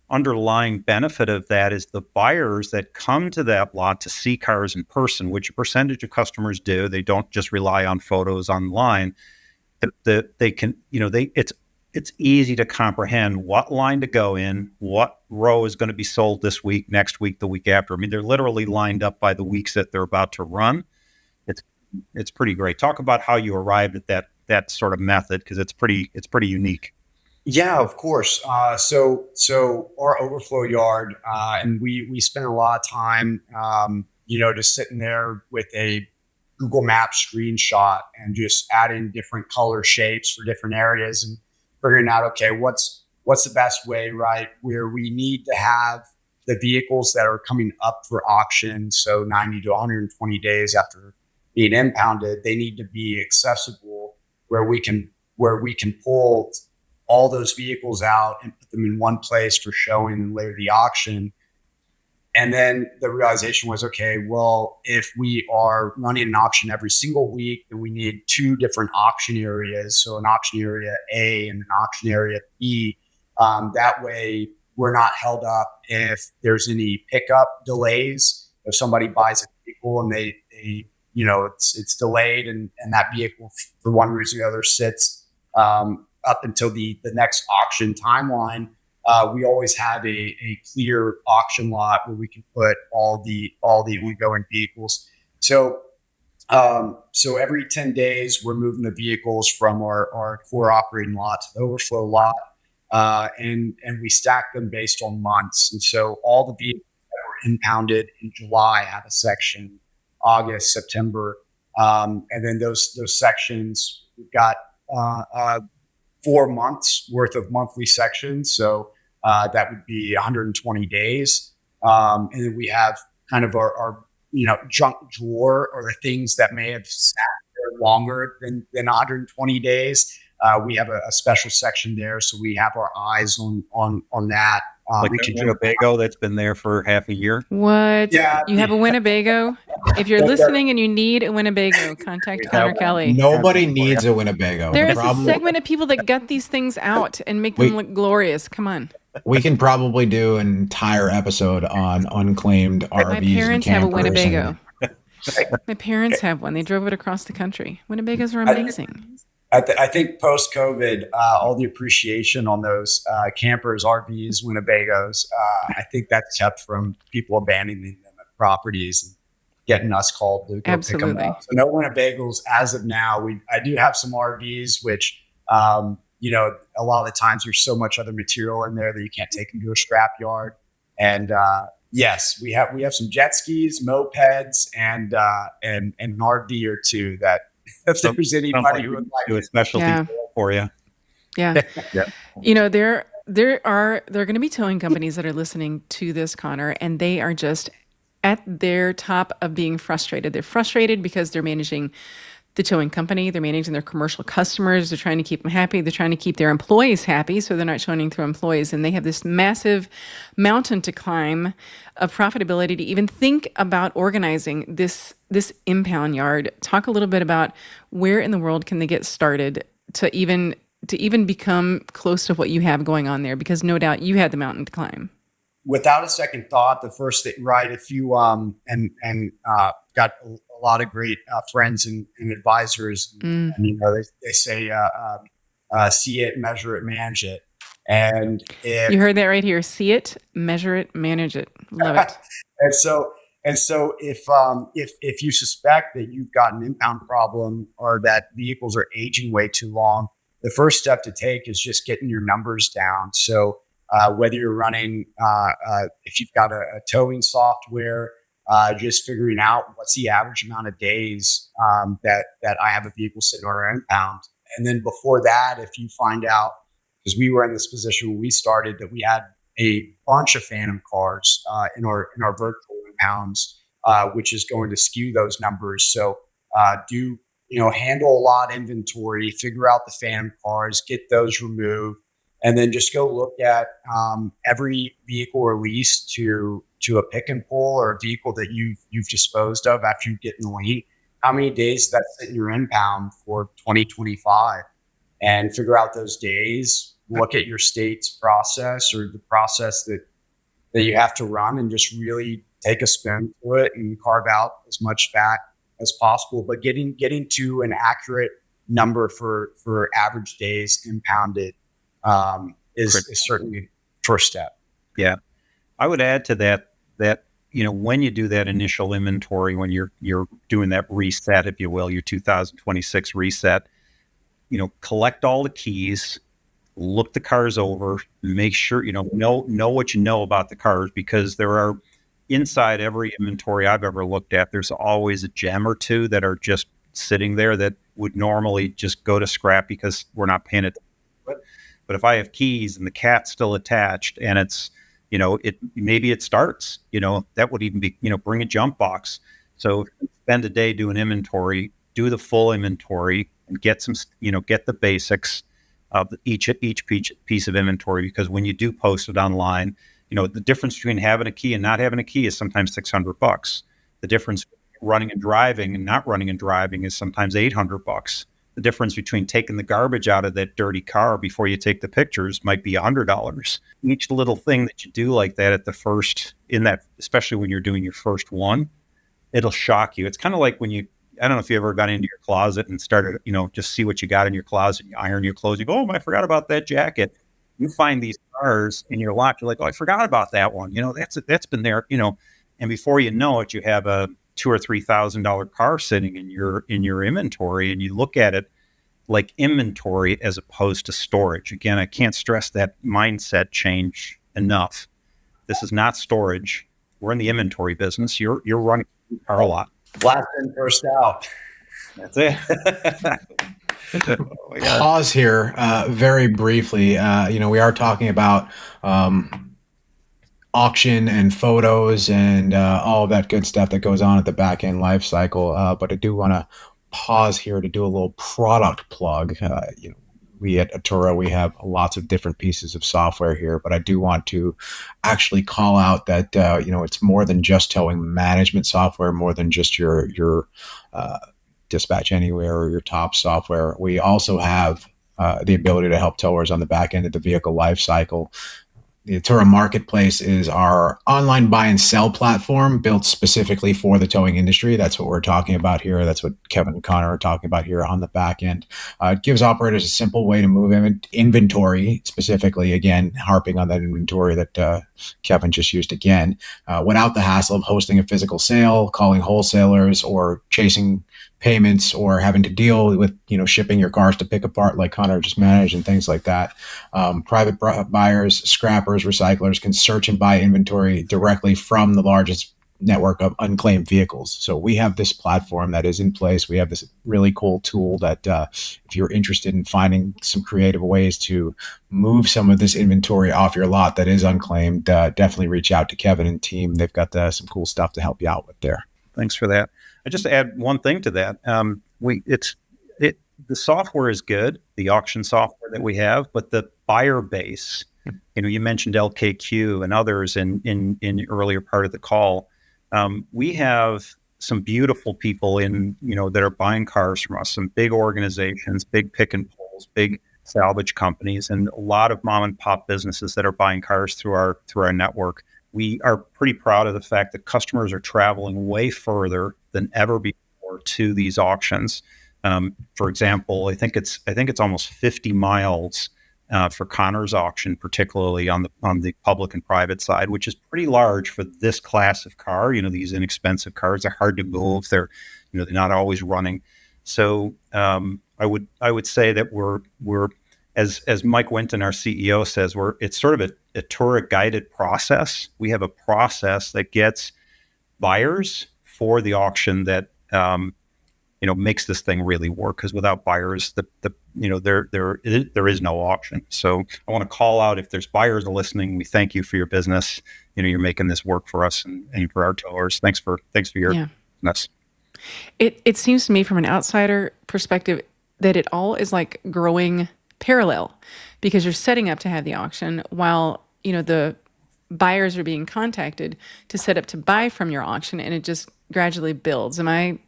underlying benefit of that is the buyers that come to that lot to see cars in person, which a percentage of customers do. They don't just rely on photos online. They can, it's easy to comprehend what line to go in, what row is going to be sold this week, next week, the week after. I mean, they're literally lined up by the weeks that they're about to run. It's pretty great. Talk about how you arrived at that sort of method, because it's pretty unique. Yeah, of course. So our overflow yard, and we spent a lot of time, just sitting there with a Google Maps screenshot and just adding different color shapes for different areas and figuring out, okay, what's the best way, right? Where we need to have the vehicles that are coming up for auction, so 90 to 120 days after being impounded, they need to be accessible where we can pull all those vehicles out and put them in one place for showing and later the auction. And then the realization was, okay, well, if we are running an auction every single week, then we need two different auction areas. So an auction area A and an auction area B. That way we're not held up if there's any pickup delays. If somebody buys a vehicle and they it's delayed and that vehicle for one reason or the other sits up until the next auction timeline, we always have a clear auction lot where we can put all the ongoing vehicles. So every 10 days, we're moving the vehicles from our core operating lot to the overflow lot, and we stack them based on months. And so all the vehicles that were impounded in July have a section, August, September, and then those sections, we've got 4 months worth of monthly sections. So that would be 120 days. And then we have kind of our junk drawer, or the things that may have sat there longer than 120 days. We have a special section there. So we have our eyes on that. Like a Winnebago that's been there for half a year. What? Yeah. You have a Winnebago? If you're listening and you need a Winnebago, contact Konner Kelly. Nobody needs a Winnebago. There's a segment of people that gut these things out and make them look glorious. Come on. We can probably do an entire episode on unclaimed RVs. My parents and have a campers Winnebago. My parents have one. They drove it across the country. Winnebagos are amazing. I think post-COVID, all the appreciation on those campers, RVs, Winnebagos, I think that's kept from people abandoning them at properties and getting us called to go pick them up. So no Winnebagos as of now. I do have some RVs, which, a lot of the times there's so much other material in there that you can't take them to a scrap yard. And yes, we have some jet skis, mopeds, and an RV or two that, if there's anybody who would like do a specialty for you. Yeah. Yeah. There are going to be towing companies that are listening to this, Konner, and they are just at their top of being frustrated. They're frustrated because they're managing the towing company, they're managing their commercial customers, they're trying to keep them happy, they're trying to keep their employees happy, so they're not showing through employees, and they have this massive mountain to climb of profitability to even think about organizing this impound yard. Talk a little bit about where in the world can they get started to even become close to what you have going on there, because no doubt you had the mountain to climb. without a second thought, the first thing, right? If you got a lot of great friends and advisors, and they say see it, measure it, manage it, and if You heard that right here. See it, measure it, manage it. Love it. and so if you suspect that you've got an impound problem or that vehicles are aging way too long, the first step to take is just getting your numbers down. So whether you're running, if you've got a towing software, just figuring out what's the average amount of days that I have a vehicle sitting on an impound. And then before that, if you find out, because we were in this position when we started, that we had a bunch of phantom cars in our virtual impounds, which is going to skew those numbers. So handle a lot inventory, figure out the phantom cars, get those removed, and then just go look at every vehicle released to a pick and pull or a vehicle that you've disposed of after you get in the lien. How many days that's in your impound for 2025, and figure out those days. Look at your state's process or the process that you have to run, and just really take a spoon to it and carve out as much fat as possible. But getting to an accurate number for average days impounded is certainly the first step. Yeah, I would add to that when you do that initial inventory, when you're doing that reset, if you will, your 2026 reset, collect all the keys, look the cars over, make sure know what you know about the cars, because there are inside every inventory I've ever looked at, there's always a gem or two that are just sitting there that would normally just go to scrap because we're not paying attention to it. But if I have keys and the cat's still attached and it's maybe it starts, that would even be, bring a jump box. So spend a day doing inventory, do the full inventory, and get the basics of each piece of inventory. Because when you do post it online, the difference between having a key and not having a key is sometimes $600. The difference between running and driving and not running and driving is sometimes $800. The difference between taking the garbage out of that dirty car before you take the pictures might be $100. Each little thing that you do like that especially when you're doing your first one, it'll shock you. It's kind of like when I don't know if you ever got into your closet and started, just see what you got in your closet. You iron your clothes. You go, oh, I forgot about that jacket. You find these cars in your lot. You're like, oh, I forgot about that one. That's been there. And before you know it, you have a $2,000 or $3,000 car sitting in your inventory, and you look at it like inventory as opposed to storage. Again, I can't stress that mindset change enough. This is not storage. We're in the inventory business. You're running a car lot. Last in, first out. That's it. Pause here very briefly. We are talking about auction and photos and all of that good stuff that goes on at the back end life cycle. But I do want to pause here to do a little product plug. We at Autura, we have lots of different pieces of software here, but I do want to actually call out that it's more than just towing management software, more than just your Dispatch Anywhere or your top software. We also have the ability to help towers on the back end of the vehicle life cycle. The Autura Marketplace is our online buy and sell platform built specifically for the towing industry. That's what we're talking about here. That's what Kevin and Konner are talking about here on the back end. It gives operators a simple way to move inventory, specifically, again, harping on that inventory that Kevin just used again, without the hassle of hosting a physical sale, calling wholesalers, or chasing payments, or having to deal with shipping your cars to pick apart like Konner just managed and things like that. Private buyers, scrappers, recyclers can search and buy inventory directly from the largest network of unclaimed vehicles. So we have this platform that is in place. We have this really cool tool that if you're interested in finding some creative ways to move some of this inventory off your lot that is unclaimed, definitely reach out to Kevin and team. They've got some cool stuff to help you out with there. Thanks for that. I just add one thing to that. The software is good, the auction software that we have, but the buyer base, you mentioned LKQ and others in the earlier part of the call. We have some beautiful people that are buying cars from us, some big organizations, big pick and pulls, big salvage companies, and a lot of mom and pop businesses that are buying cars through our network. we are pretty proud of the fact that customers are traveling way further than ever before to these auctions. For example, I think it's almost 50 miles for Konner's auction, particularly on the public and private side, which is pretty large for this class of car. These inexpensive cars are hard to move. They're not always running. So I would say that we're as Mike Winton, our CEO, says, it's sort of a tour guided process. We have a process that gets buyers for the auction that makes this thing really work. Because without buyers, there is no auction. So I want to call out, if there's buyers business, we thank you for your business. You're making this work for us and for our towers. Thanks for your business. It seems to me from an outsider perspective that it all is like growing parallel, because you're setting up to have the auction while the buyers are being contacted to set up to buy from your auction, and it just gradually builds. Am I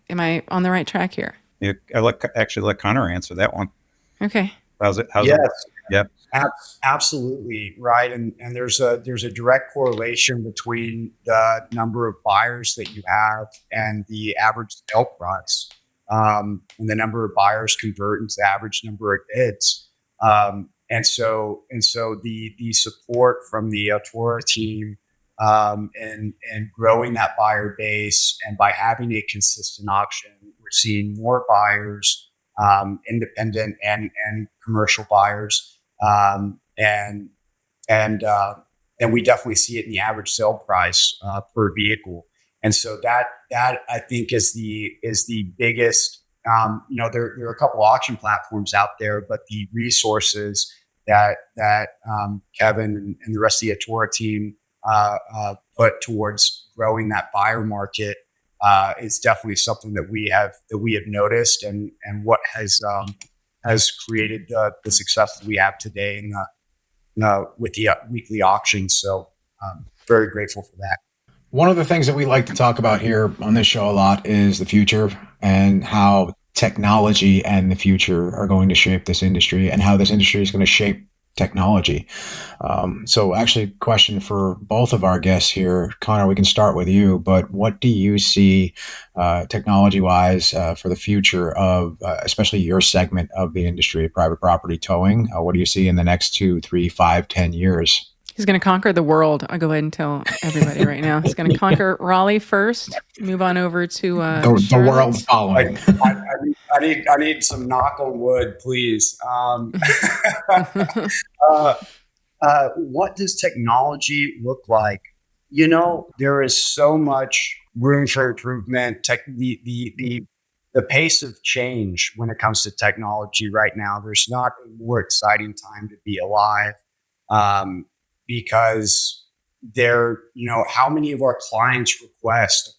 on the right track here? Yeah, let Konner answer that one. Okay. How's it? Yes. Yeah. Absolutely right, and there's a direct correlation between the number of buyers that you have and the average sale price, and the number of buyers convert into the average number of bids, and so the support from the Autura team, and growing that buyer base, and by having a consistent auction, we're seeing more buyers, independent and commercial buyers. And we definitely see it in the average sale price per vehicle. And so that I think is the biggest. There are a couple auction platforms out there, but the resources that Kevin and the rest of the Autura team put towards growing that buyer market is definitely something that we have noticed, and what has created the success that we have today with the weekly auctions. So very grateful for that. One of the things that we like to talk about here on this show a lot is the future, and how technology and the future are going to shape this industry, and how this industry is going to shape technology. So actually, question for both of our guests here. Konner, we can start with you, but what do you see technology-wise for the future of especially your segment of the industry, private property towing? What do you see in the next 2, 3, 5, 10 years? He's going to conquer the world. I'll go ahead and tell everybody right now. He's going to conquer Raleigh first, move on over to the world following. I need some knock on wood, please. What does technology look like? There is so much room for improvement. The pace of change when it comes to technology right now, there's not a more exciting time to be alive. Because how many of our clients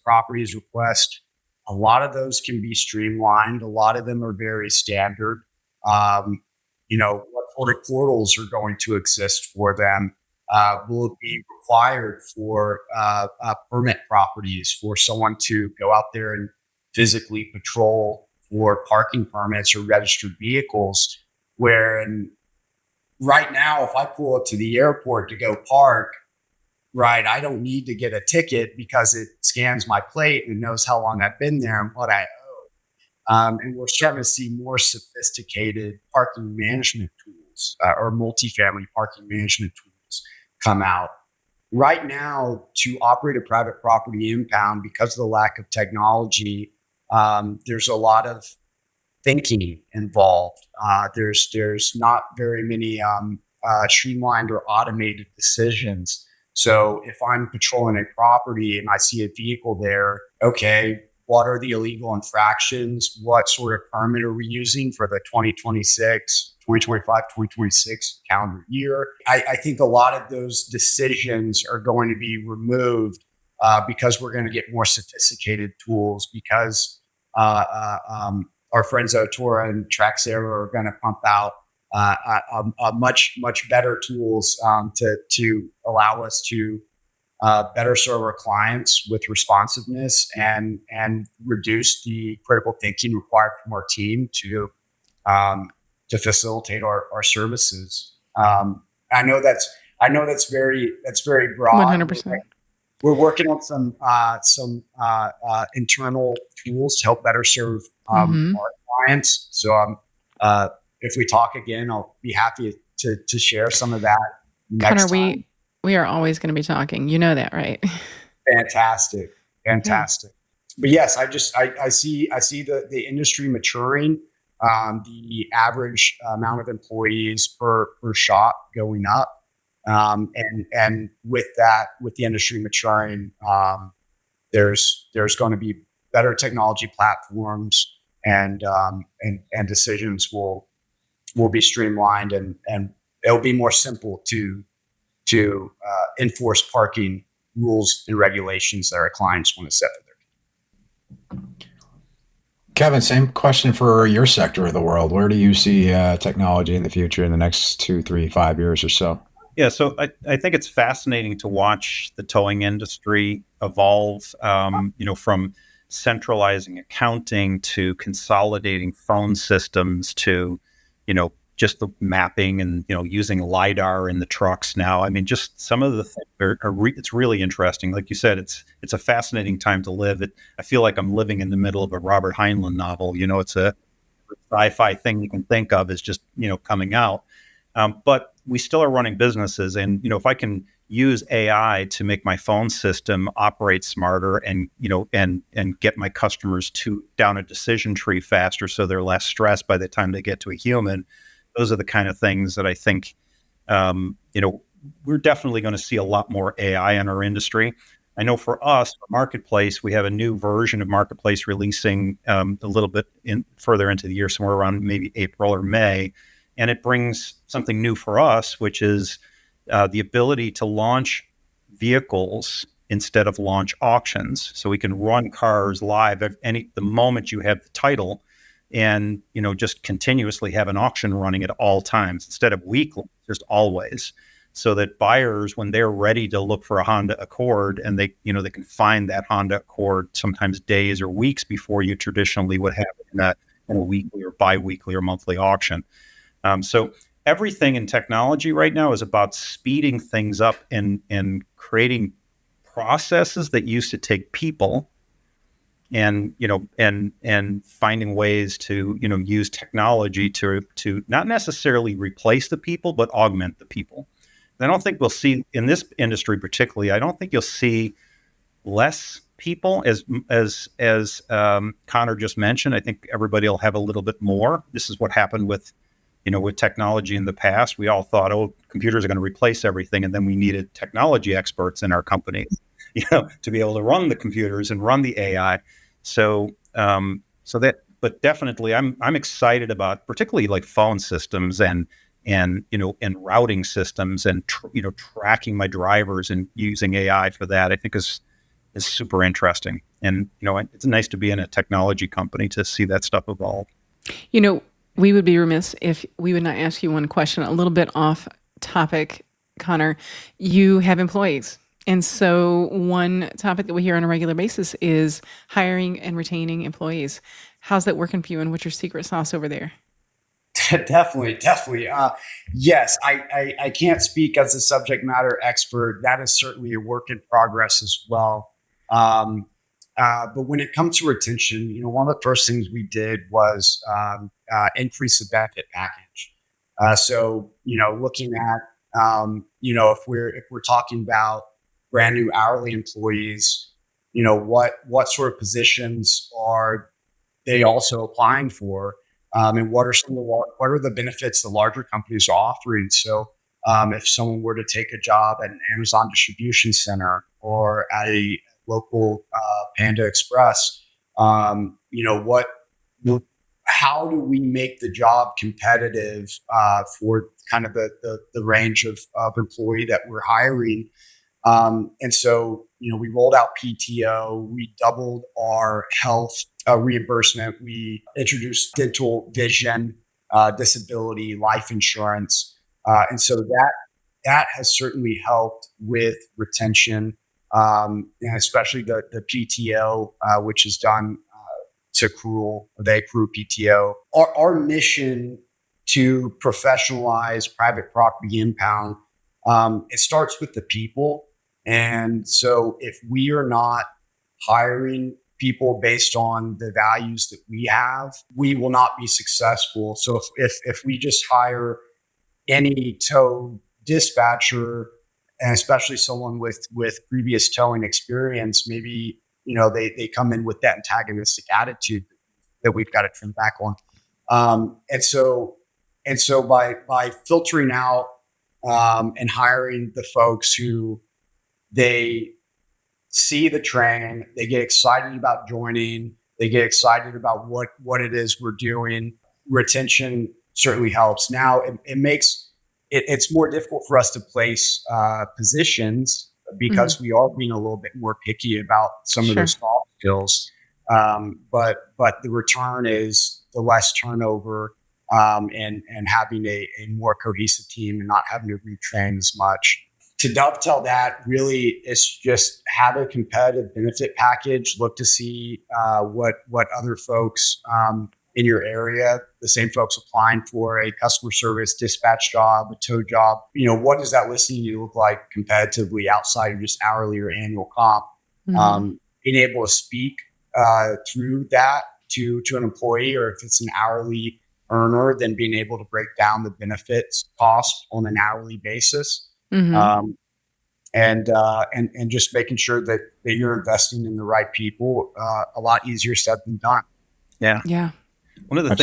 properties request, a lot of those can be streamlined. A lot of them are very standard. What sort of portals are going to exist for them? Will it be required for permit properties for someone to go out there and physically patrol for parking permits or registered vehicles? Right now, if I pull up to the airport to go park, right, I don't need to get a ticket because it scans my plate and knows how long I've been there and what I owe. And we're starting to see more sophisticated parking management tools or multifamily parking management tools come out. Right now, to operate a private property impound, because of the lack of technology, there's a lot of thinking involved. There's not very many streamlined or automated decisions. So if I'm patrolling a property and I see a vehicle there, okay, what are the illegal infractions? What sort of permit are we using for the 2026, 2025, 2026 calendar year? I think a lot of those decisions are going to be removed because we're going to get more sophisticated tools, because our friends at Autura and Traxera are going to pump out much better tools to allow us to better serve our clients with responsiveness and reduce the critical thinking required from our team to facilitate our services. I know that's very broad. 100%. we're working on some internal tools to help better serve our clients. So if we talk again, I'll be happy to share some of that next Konner, time. we are always going to be talking. You know that, right? Fantastic. But yes, I see the industry maturing, the average amount of employees per shop going up. And with the industry maturing, there's going to be better technology platforms, and decisions will be streamlined, and it'll be more simple to enforce parking rules and regulations that our clients want to set for their. Kevin, same question for your sector of the world. Where do you see technology in the future in the next 2, 3, 5 years or so? Yeah, so I think it's fascinating to watch the towing industry evolve, from centralizing accounting to consolidating phone systems to, just the mapping and, using LiDAR in the trucks now. I mean, just some of the things it's really interesting. Like you said, it's a fascinating time to live. I feel like I'm living in the middle of a Robert Heinlein novel. It's a sci-fi thing you can think of is just, coming out. But we still are running businesses. And, if I can use AI to make my phone system operate smarter and, and get my customers down a decision tree faster so they're less stressed by the time they get to a human, those are the kind of things that I think, we're definitely going to see a lot more AI in our industry. I know for us, Marketplace, we have a new version of Marketplace releasing a little bit further into the year, somewhere around maybe April or May. And it brings something new for us, which is the ability to launch vehicles instead of launch auctions. So we can run cars live at the moment you have the title, and just continuously have an auction running at all times instead of weekly, just always. So that buyers, when they're ready to look for a Honda Accord, and they can find that Honda Accord sometimes days or weeks before you traditionally would have it in a weekly or bi-weekly or monthly auction. So everything in technology right now is about speeding things up and creating processes that used to take people, and finding ways to use technology to not necessarily replace the people but augment the people. I don't think we'll see in this industry particularly. I don't think you'll see less people as Konner just mentioned. I think everybody will have a little bit more. This is what happened with technology in the past. We all thought, computers are going to replace everything, and then we needed technology experts in our companies, to be able to run the computers and run the AI. So but definitely, I'm excited about particularly like phone systems and routing systems and tracking my drivers and using AI for that. I think is super interesting, and it's nice to be in a technology company to see that stuff evolve. We would be remiss if we would not ask you one question a little bit off topic, Konner. You have employees. And so one topic that we hear on a regular basis is hiring and retaining employees. How's that working for you, and what's your secret sauce over there? Definitely. Yes, I can't speak as a subject matter expert. That is certainly a work in progress as well. But when it comes to retention, one of the first things we did was increase the benefit package. So looking at if we're talking about brand new hourly employees, what sort of positions are they also applying for, and what are the benefits the larger companies are offering? So if someone were to take a job at an Amazon distribution center or at a local Panda Express, how do we make the job competitive for kind of the range of employee that we're hiring? And so, we rolled out PTO, we doubled our health reimbursement, we introduced dental, vision, disability, life insurance. And so that has certainly helped with retention, and especially the PTO, which is done to they accrue PTO. Our mission to professionalize private property impound, it starts with the people. And so if we are not hiring people based on the values that we have, we will not be successful. So if we just hire any tow dispatcher, and especially someone with previous towing experience, maybe, they come in with that antagonistic attitude that we've got to trim back on. And so by filtering out and hiring the folks who they see the training, they get excited about joining, they get excited about what it is we're doing, retention certainly helps. Now it makes it's more difficult for us to place positions because we are being a little bit more picky about some of those soft skills. But the return is the less turnover and having a more cohesive team and not having to retrain as much. To dovetail that, really, it's just have a competitive benefit package. Look to see what other folks in your area, the same folks applying for a customer service dispatch job, a tow job. What does that listing you look like competitively outside of just hourly or annual comp? Being able to speak through that to an employee, or if it's an hourly earner, then being able to break down the benefits cost on an hourly basis. And just making sure that you're investing in the right people, a lot easier said than done. Yeah. One of the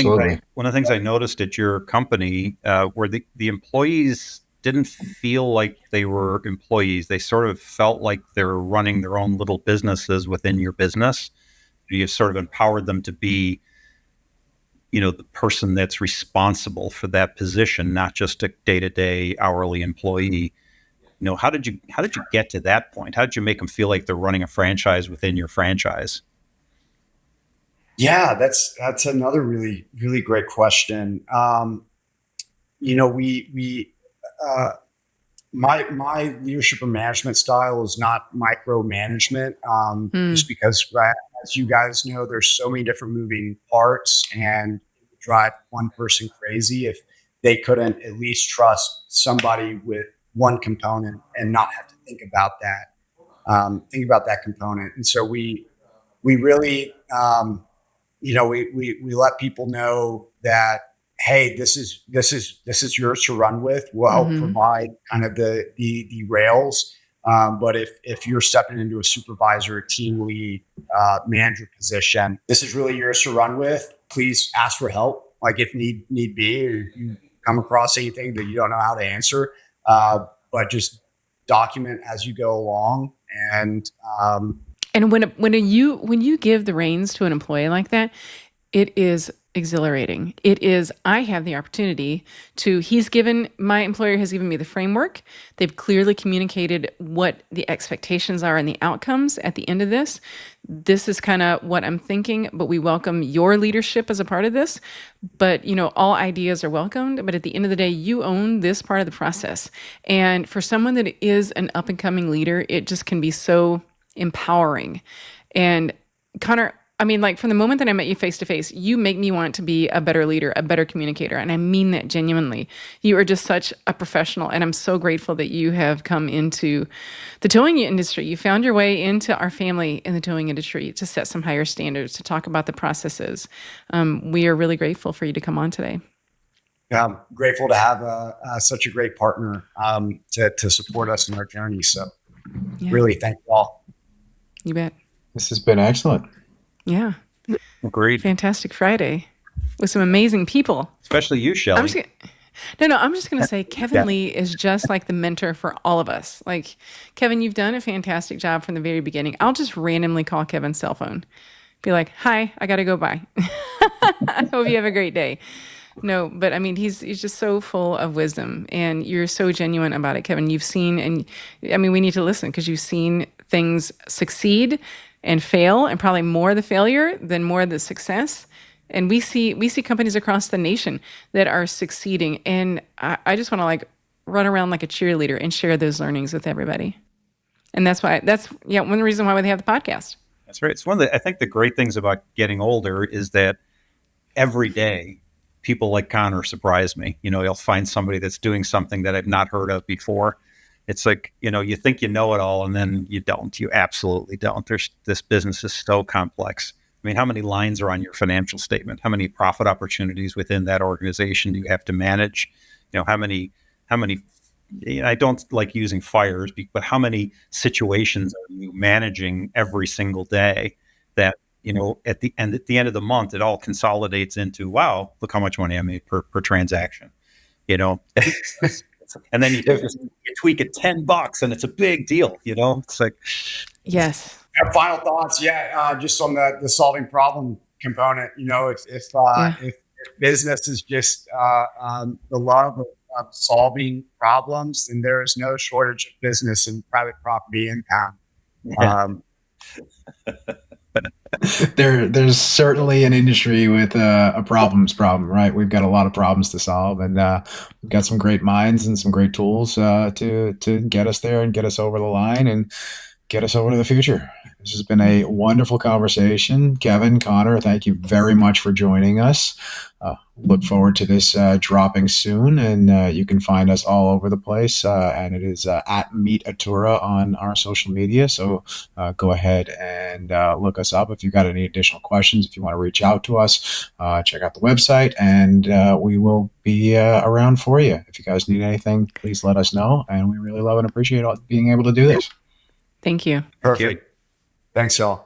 things I noticed at your company were the employees didn't feel like they were employees. They sort of felt like they were running their own little businesses within your business. You sort of empowered them to be, the person that's responsible for that position, not just a day-to-day hourly employee. How did you get to that point? How did you make them feel like they're running a franchise within your franchise? Yeah, that's another really, really great question. My leadership and management style is not micromanagement, just because, as you guys know, there's so many different moving parts, and it would drive one person crazy if they couldn't at least trust somebody with one component and not have to think about that component. And so we really, we let people know that, hey, this is yours to run with. We'll help provide kind of the rails. But if you're stepping into a supervisor, team lead, manager position, this is really yours to run with. Please ask for help. Like if need be, or you come across anything that you don't know how to answer, but just document as you go along. And when you give the reins to an employee like that, it is exhilarating. It is, I have the opportunity my employer has given me the framework. They've clearly communicated what the expectations are and the outcomes at the end of this. This is kind of what I'm thinking, but we welcome your leadership as a part of this. But, all ideas are welcomed. But at the end of the day, you own this part of the process. And for someone that is an up and coming leader, it just can be so empowering. And Konner, from the moment that I met you face to face, you make me want to be a better leader, a better communicator. And I mean that genuinely. You are just such a professional. And I'm so grateful that you have come into the towing industry. You found your way into our family in the towing industry to set some higher standards, to talk about the processes. We are really grateful for you to come on today. Yeah, I'm grateful to have such a great partner to support us in our journey. So really thank you all. You bet. This has been excellent. Yeah. Agreed. Fantastic Friday with some amazing people. Especially you, Shelli. I'm just going to say Kevin Leigh is just like the mentor for all of us. Like, Kevin, you've done a fantastic job from the very beginning. I'll just randomly call Kevin's cell phone. Be like, hi, I got to go by. I hope you have a great day. No, but he's just so full of wisdom, and you're so genuine about it, Kevin. You've seen, we need to listen because you've seen things succeed and fail, and probably more the failure than more the success. And we see companies across the nation that are succeeding. And I just want to run around like a cheerleader and share those learnings with everybody. And that's one of the reasons why they have the podcast. That's right. It's I think the great things about getting older is that every day people like Konner surprise me. You'll find somebody that's doing something that I've not heard of before. It's like, you think you know it all, and then you don't. You absolutely don't. This business is so complex. I mean, how many lines are on your financial statement? How many profit opportunities within that organization do you have to manage? How many, I don't like using fires, but how many situations are you managing every single day that, at the end of the month, it all consolidates into, wow, look how much money I made per transaction, and then you tweak it $10 and it's a big deal. It's like, Yes. Final thoughts. Yeah. Just on the solving problem component, if business is just the love of solving problems, then there is no shortage of business in private property impound. There's certainly an industry with a problem, right? We've got a lot of problems to solve, and we've got some great minds and some great tools to get us there and get us over the line and get us over to the future. This has been a wonderful conversation. Kevin, Konner, thank you very much for joining us. Look forward to this dropping soon, and you can find us all over the place, and it is at Meet Autura on our social media. So go ahead and look us up if you've got any additional questions. If you want to reach out to us, check out the website, and we will be around for you. If you guys need anything, please let us know, and we really love and appreciate being able to do this. Thank you. Perfect. Thanks, y'all.